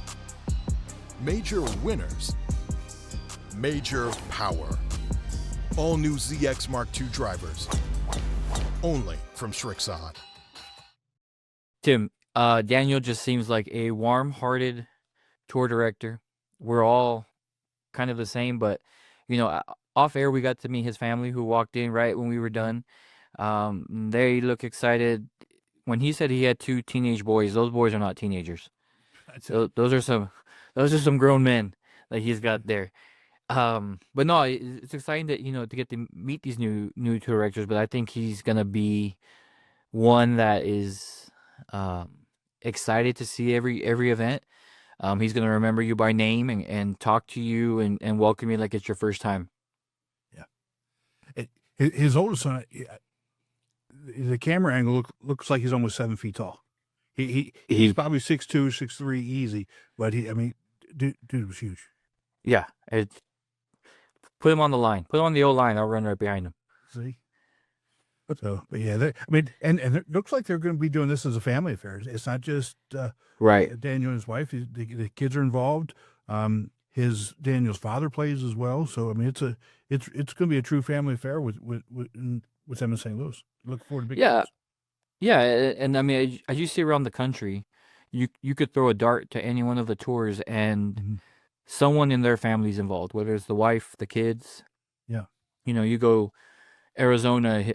major winners, major power. All new ZX Mark II drivers, only from Srixon. Tim, Daniel just seems like a warm-hearted tour director. We're all kind of the same, but off air we got to meet his family, who walked in right when we were done. They look excited. When he said he had 2 teenage boys, those boys are not teenagers. Those are some grown men that he's got there. But no, it's exciting that to get to meet these new tour directors. But I think he's gonna be one that is excited to see every event. He's gonna remember you by name and talk to you and welcome you like it's your first time. His oldest son, the camera angle looks like he's almost 7 feet tall. He's probably 6'2", 6'3", easy. But dude was huge. Yeah, put him on the line. Put him on the old line. I'll run right behind him. See. So, but yeah, and it looks like they're going to be doing this as a family affair. It's not just Right. Daniel and his wife. The kids are involved. Daniel's father plays as well. So it's going to be a true family affair with them in St. Louis. Look forward to big Yeah. games. Yeah, and I mean, as you see around the country, you could throw a dart to any one of the tours, and someone in their family's involved, whether it's the wife, the kids. Yeah. You go Arizona,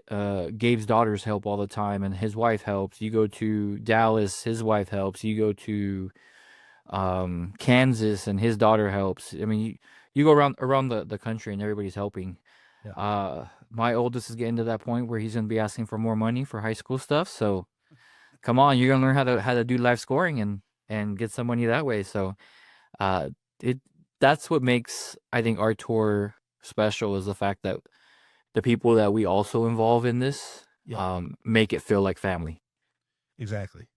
Gabe's daughters help all the time, and his wife helps. You go to Dallas, his wife helps. You go to Kansas, and his daughter helps. I mean, you go around the country, and everybody's helping. Yeah. My oldest is getting to that point where he's going to be asking for more money for high school stuff. So, come on, you're going to learn how to do live scoring and get some money that way. So, that's what makes, I think, our tour special, is the fact that the people that we also involve in this make it feel like family. Exactly.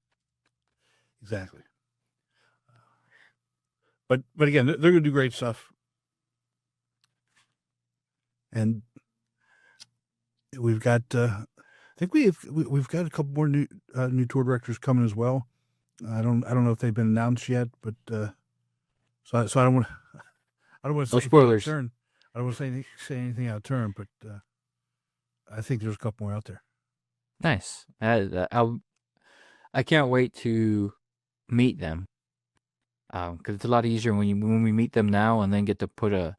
But again, they're going to do great stuff. And we've got, I think we've got a couple more new tour directors coming as well. I don't know if they've been announced yet, but so I don't want to say No spoilers. I don't want to say anything out of turn, but I think there's a couple more out there. Nice. I can't wait to meet them, because it's a lot easier when we meet them now and then get to put a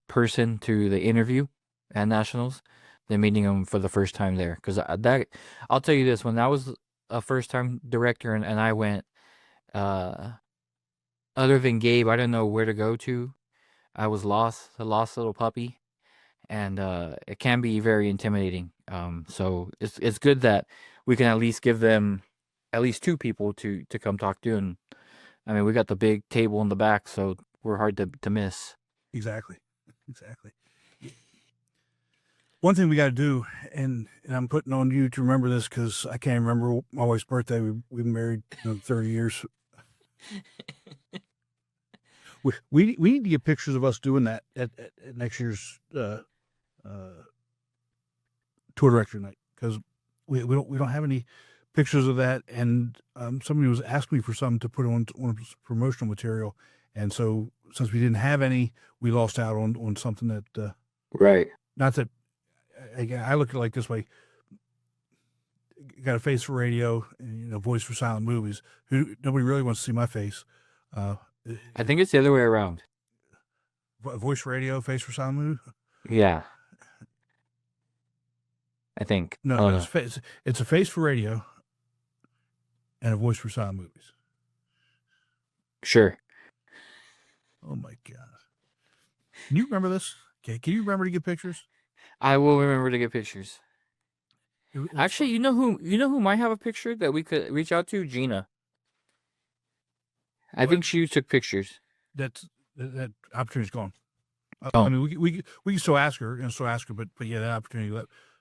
person to the interview at nationals than meeting them for the first time there. Because I'll tell you this: when I was a first time director and I went, other than Gabe, I didn't know where to go to. I was lost, a lost little puppy, and it can be very intimidating. So it's good that we can at least give them at least two people to come talk to. And I mean, we got the big table in the back, so we're hard to miss. Exactly. One thing we got to do, and I'm putting on you to remember this because I can't remember my wife's birthday. We've been married 30 years. We need to get pictures of us doing that at next year's tour director night, because we don't have any pictures of that, and somebody was asking me for something to put on promotional material, and so since we didn't have any, we lost out on something that Right. not that I look at it like this way: got a face for radio and voice for silent movies. Nobody really wants to see my face. I think it's the other way around. Voice for radio, face for silent movie. Yeah. I think. No, it's a face for radio and a voice for silent movies. Sure. Oh my God! Can you remember this? Okay, can you remember to get pictures? I will remember to get pictures. Actually, you know who might have a picture that we could reach out to? Gina. I think she took pictures. That opportunity's gone. Oh. I mean, we can still ask her, but yeah, that opportunity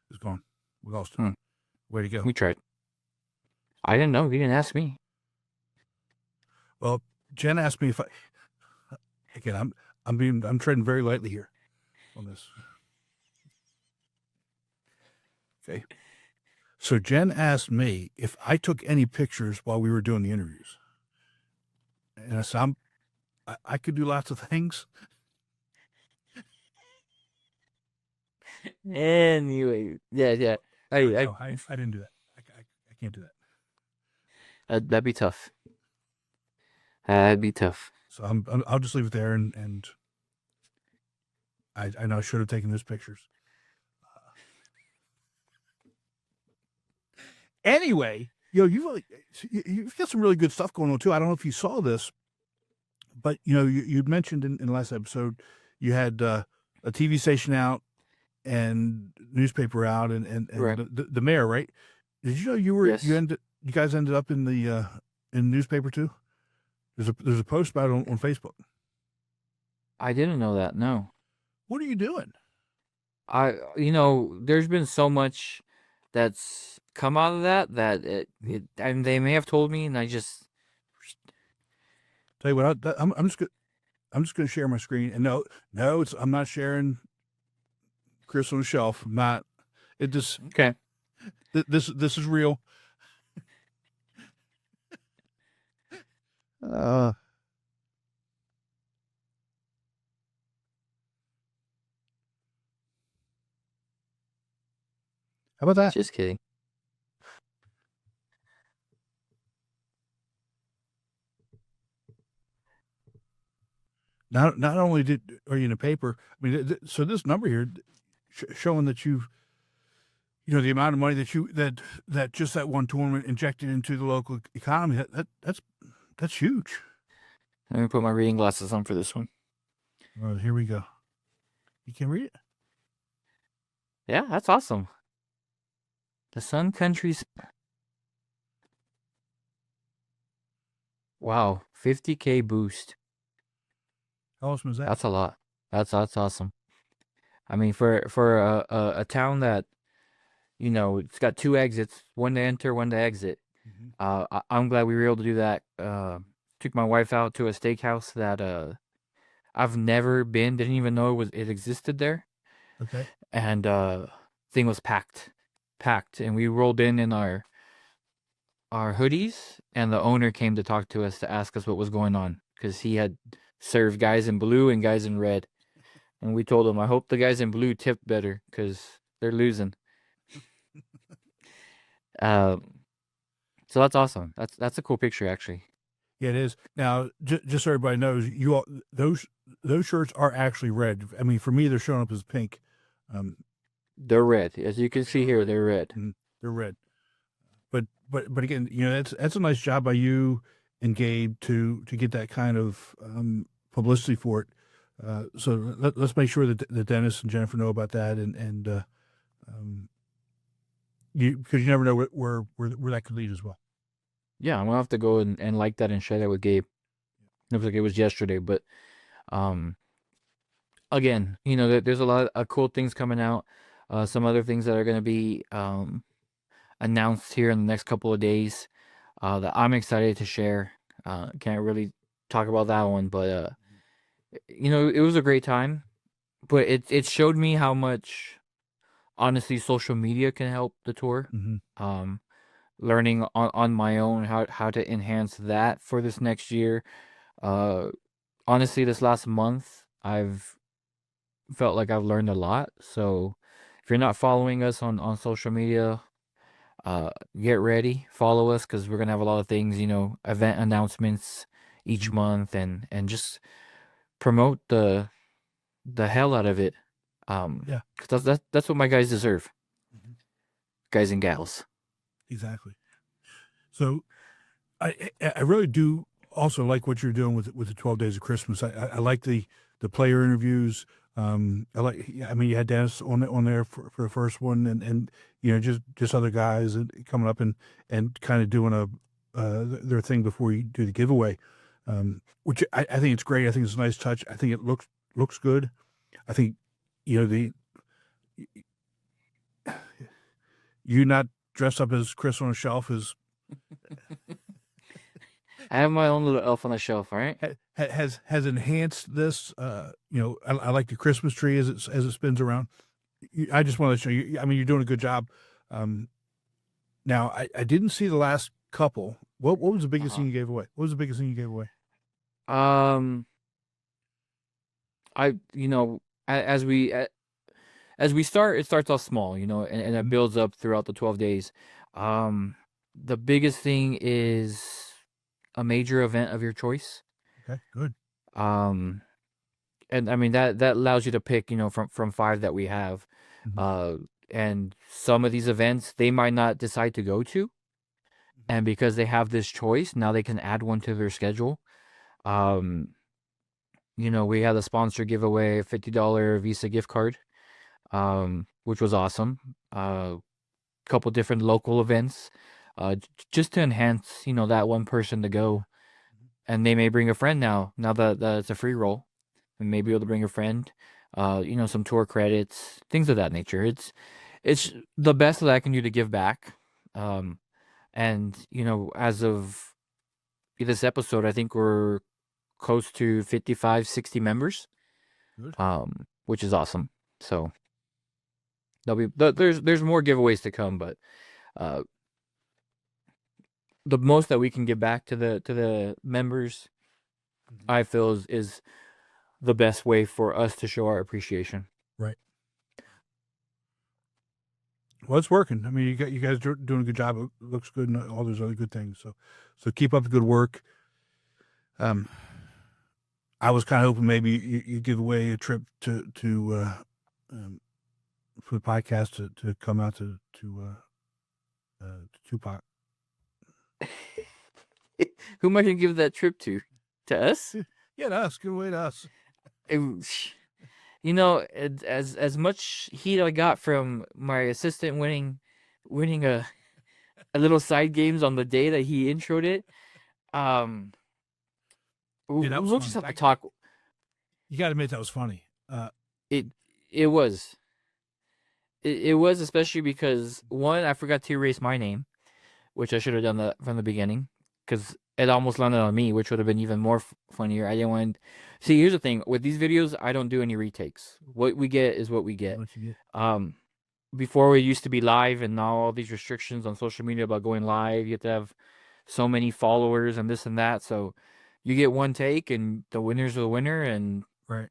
is gone. We lost it. Way to go. We tried. I didn't know. You didn't ask me. Well, Jen asked me if I'm treading very lightly here on this. Okay. So Jen asked me if I took any pictures while we were doing the interviews. And I said, I could do lots of things. Anyway, yeah. I didn't do that. I can't do that. That'd be tough. That'd be tough. So I'll just leave it there, and I know I should have taken those pictures. Anyway, you've got some really good stuff going on too. I don't know if you saw this, but you'd mentioned in the last episode you had a TV station out and newspaper out, and Right. the mayor, right? Did you know you were Yes. you ended you guys ended up in the newspaper too? There's a post about it on Facebook. I didn't know that. No. What are you doing? There's been so much that's come out of that and they may have told me, and I just Tell you what, I'm just gonna share my screen. And no, I'm not sharing Chris on the shelf. I'm not. It just okay. This is real. How about that? Just kidding. Not only are you in the paper, I mean, so this number here showing that you've, the amount of money that just that one tournament injected into the local economy, that's huge. Let me put my reading glasses on for this one. All right, here we go. You can read it? Yeah, that's awesome. The Sun Country's. Wow, 50K boost. How awesome is that? That's a lot. That's awesome. I mean, for a town that, it's got 2 exits, one to enter, one to exit. Mm-hmm. I'm glad we were able to do that. Took my wife out to a steakhouse that I've never been, didn't even know it existed there. Okay. And thing was packed, and we rolled in our hoodies, and the owner came to talk to us to ask us what was going on, because he had served guys in blue and guys in red, and we told him, I hope the guys in blue tipped better because they're losing. So that's awesome. That's a cool picture, actually. Yeah, it is. Now, just so everybody knows, those shirts are actually red. I mean, for me, they're showing up as pink. They're red, as you can see here. They're red. They're red. But again, that's a nice job by you and Gabe to get that kind of publicity for it. So let's make sure that Dennis and Jennifer know about that, and because you never know where that could lead as well. Yeah, I'm gonna have to go and like that and share that with Gabe. It looks like it was yesterday, but again, there's a lot of cool things coming out. Some other things that are gonna be announced here in the next couple of days that I'm excited to share. Can't really talk about that one, but it was a great time. But it showed me how much, honestly, social media can help the tour. Mm-hmm. Learning on my own how to enhance that for this next year. Honestly, this last month, I've felt like I've learned a lot. So if you're not following us on social media, get ready, follow us, because we're gonna have a lot of things, event announcements each month, and just promote the hell out of it. Yeah, because that's what my guys deserve. Mm-hmm. Guys and gals. Exactly. So I really do also like what you're doing with the 12 Days of Christmas. I like the player interviews. I mean, you had Dennis on there for the first one, and just other guys coming up and kind of doing their thing before you do the giveaway, which I think it's great. I think it's a nice touch. I think it looks good. I think you not dressed up as Chris on a shelf is. I have my own little elf on the shelf, all right? Has enhanced this. I like the Christmas tree as it spins around. I just want to show you. I mean, you're doing a good job. Now, I didn't see the last couple. What was the biggest thing you gave away? What was the biggest thing you gave away? As we start, it starts off small, and it builds up throughout the 12 days. The biggest thing is a major event of your choice. Okay, good. And I mean that allows you to pick, from 5 that we have. Mm-hmm. And some of these events they might not decide to go to, and because they have this choice, now they can add one to their schedule. We had a sponsor give away a $50 Visa gift card, which was awesome. Couple different local events. just to enhance, that one person to go, and they may bring a friend now that it's a free roll, and may be able to bring a friend, some tour credits, things of that nature. It's the best that I can do to give back. And as of this episode, I think we're close to 55, 60 members, Good. which is awesome. So there's more giveaways to come, but the most that we can give back to the members, I feel is the best way for us to show our appreciation. Right. Well, it's working. I mean, you guys are doing a good job. It looks good, and all those other good things. So keep up the good work. I was kind of hoping maybe you give away a trip to for the podcast to come out to Tupac. Who am I gonna give that trip to? To us? Yeah, to us. Give away to us. As much heat I got from my assistant winning a little side games on the day that he introed it. We'll just have to talk. You got to admit that was funny. It was. It was, especially because, one, I forgot to erase my name, which I should have done that from the beginning, because it almost landed on me, which would have been even more funnier. I didn't want. See, here's the thing with these videos, I don't do any retakes. What we get is what we get. Before we used to be live, and now all these restrictions on social media about going live, you have to have so many followers and this and that. So you get one take, and the winner's the winner. And right.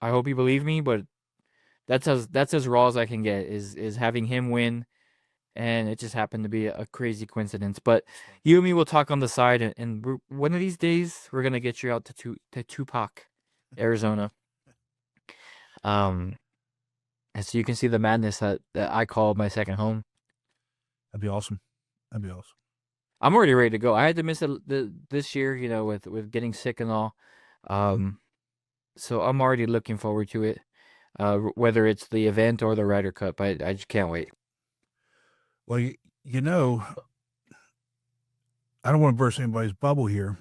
I hope you believe me, but that's as raw as I can get. Is having him win. And it just happened to be a crazy coincidence. But you and me will talk on the side, and one of these days we're gonna get you out to Tupac, Arizona. And so you can see the madness that I call my second home. That'd be awesome. I'm already ready to go. I had to miss it this year, with getting sick and all. So I'm already looking forward to it. Whether it's the event or the Ryder Cup, I just can't wait. Well, I don't want to burst anybody's bubble here,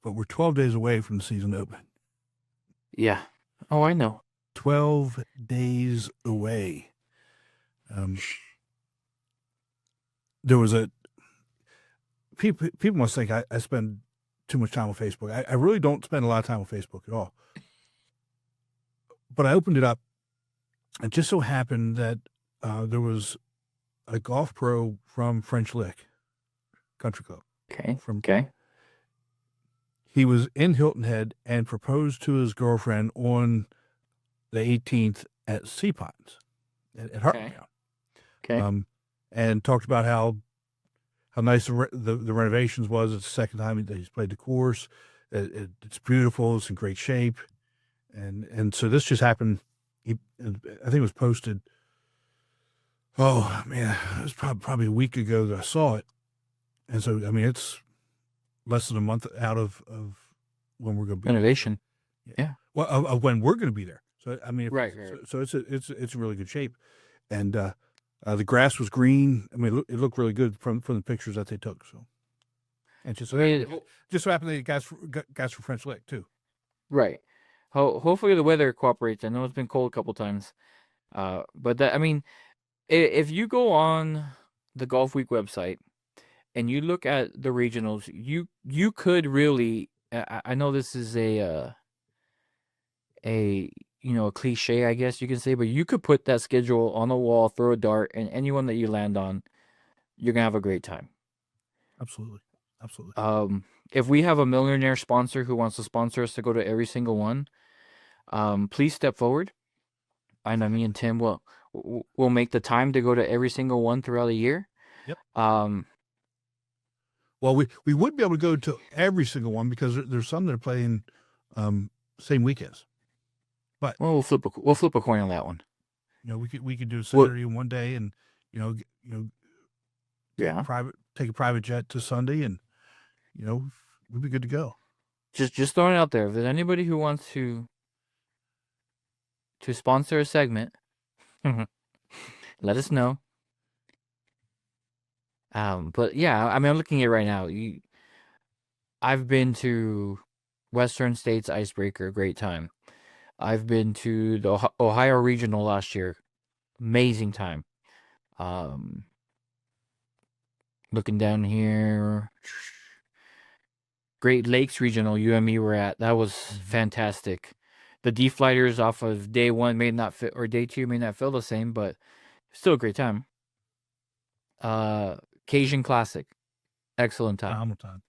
but we're 12 days away from the season open. Yeah. Oh, I know. 12 days away. There was people must think I spend too much time on Facebook. I really don't spend a lot of time on Facebook at all. But I opened it up. It just so happened that there was a golf pro from French Lick Country Club. Okay. He was in Hilton Head and proposed to his girlfriend on the 18th at Sea Ponds at Hartwell. Okay. And talked about how nice the renovations was. It's the second time that he's played the course. It's beautiful. It's in great shape. And so this just happened. I think it was posted. Oh man, it was probably a week ago that I saw it. And so, I mean, it's less than a month out of when we're going to be renovation. Yeah. Well, of when we're going to be there. So, I mean, right. So it's in really good shape. And, the grass was green. I mean, it looked really good from the pictures that they took. So, and just so happened that guys from French Lick too. Right. Hopefully the weather cooperates. I know it's been cold a couple times. But that, I mean, if you go on the Golfweek website and you look at the regionals, you could really. I know this is a cliche, I guess you can say, but you could put that schedule on a wall, throw a dart, and anyone that you land on, you're gonna have a great time. Absolutely. If we have a millionaire sponsor who wants to sponsor us to go to every single one, please step forward. I know me and Tim will make the time to go to every single one throughout the year. Yep. Well, we wouldn't be able to go to every single one because there's some that are playing same weekends. But we'll flip a coin on that one. We could do Saturday one day, and yeah, take a private jet to Sunday, and we'd be good to go. Just throwing it out there. If there's anybody who wants to sponsor a segment, let us know. But yeah, I mean, I'm looking at it right now. I've been to Western States Icebreaker, great time. I've been to the Ohio Regional last year, amazing time. Looking down here, Great Lakes Regional, you and me were at. That was fantastic. The deflighters off of day one may not fit, or day two may not feel the same, but still a great time. Cajun Classic, excellent time. Phenomenal time.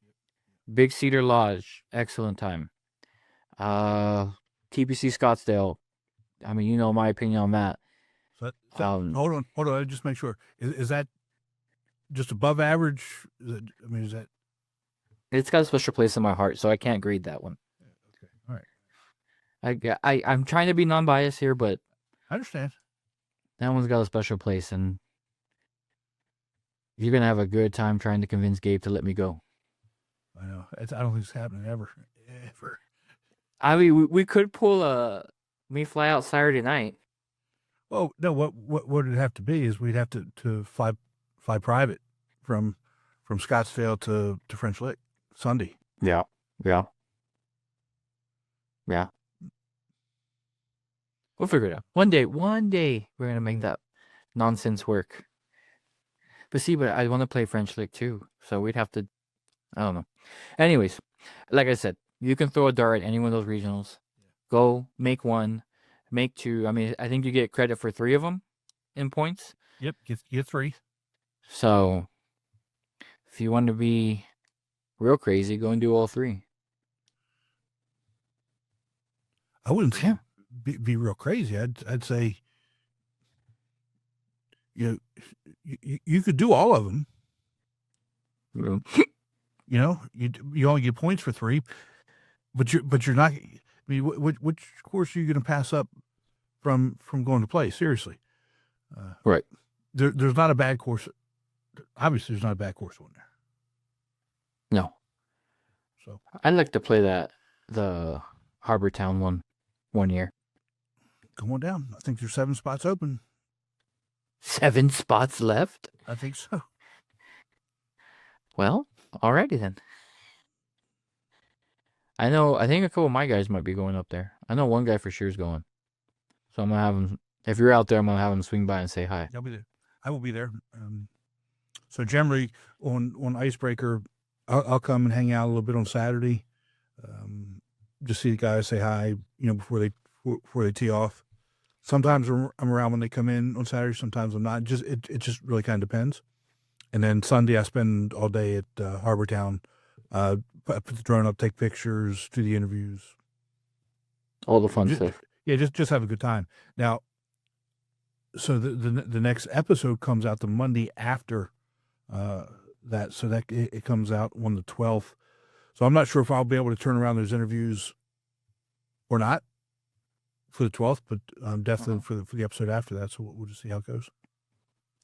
Big Cedar Lodge, excellent time. TPC Scottsdale, I mean, you know my opinion on that. Hold on. Just make sure. Is that just above average? Is that? It's got a special place in my heart, so I can't grade that one. Okay. All right. I'm trying to be non-biased here, but I understand. that one's got a special place, and you're gonna have a good time trying to convince Gabe to let me go. I know. I don't think it's happening ever. I mean, we could pull me fly out Saturday night. Well, no. What it'd have to be is we'd have to fly private from Scottsdale to French Lick Sunday. Yeah. We'll figure it out. One day, we're gonna make that nonsense work. But see, I want to play French Lick too, so we'd have to. I don't know. Anyways, like I said, you can throw a dart at any one of those regionals. Go make one, make two. I mean, I think you get credit for 3 of them in points. Yep, get 3. So, if you want to be real crazy, go and do all 3. I wouldn't be real crazy. I'd say you could do all of them. You know, you only get points for 3, but you're not. I mean, which course are you going to pass up from going to play? Seriously, Right. There's not a bad course. Obviously, there's not a bad course on there. No. So I'd like to play the Harbor Town one year. come on down. I think there's 7 spots open. 7 spots left? I think so. Well, alrighty then. I think a couple of my guys might be going up there. I know one guy for sure is going. So I'm going to have him, if you're out there, I'm going to have him swing by and say hi. I'll be there. I will be there. So generally on Icebreaker, I'll come and hang out a little bit on Saturday. Just see the guys, say hi, before they tee off. Sometimes I'm around when they come in on Saturday. Sometimes I'm not. It just really kind of depends. And then Sunday I spend all day at Harbor Town. Put the drone up, take pictures, do the interviews. All the fun stuff. Yeah, just have a good time. Now, so the next episode comes out the Monday after that. So that it comes out on the 12th. So I'm not sure if I'll be able to turn around those interviews or not for the 12th, but definitely for the episode after that. So we'll just see how it goes.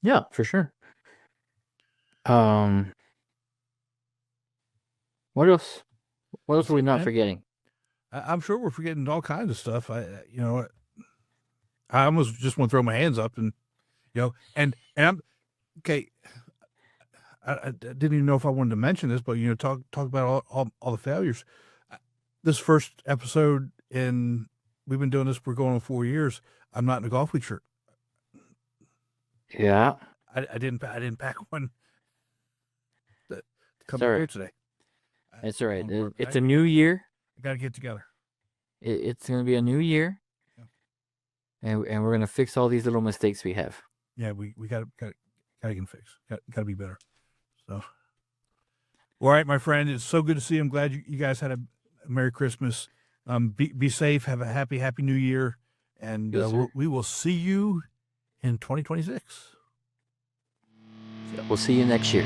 Yeah, for sure. What else? What else are we not forgetting? I'm sure we're forgetting all kinds of stuff. I almost just want to throw my hands up and and I'm okay. I didn't even know if I wanted to mention this, but talk about all the failures. This first episode, and we've been doing this. We're going on 4 years. I'm not in a Golfweek shirt. Yeah, I didn't pack one. To come Sorry. here today. It's all right. It's a new year. I got to get together. It's going to be a new year, and we're going to fix all these little mistakes we have. Yeah, we got to get fixed. Got to be better. So, all right, my friend, it's so good to see you. I'm glad you guys had a Merry Christmas. Be safe. Have a happy New Year, and Yes, sir. we will see you in 2026. We'll see you next year.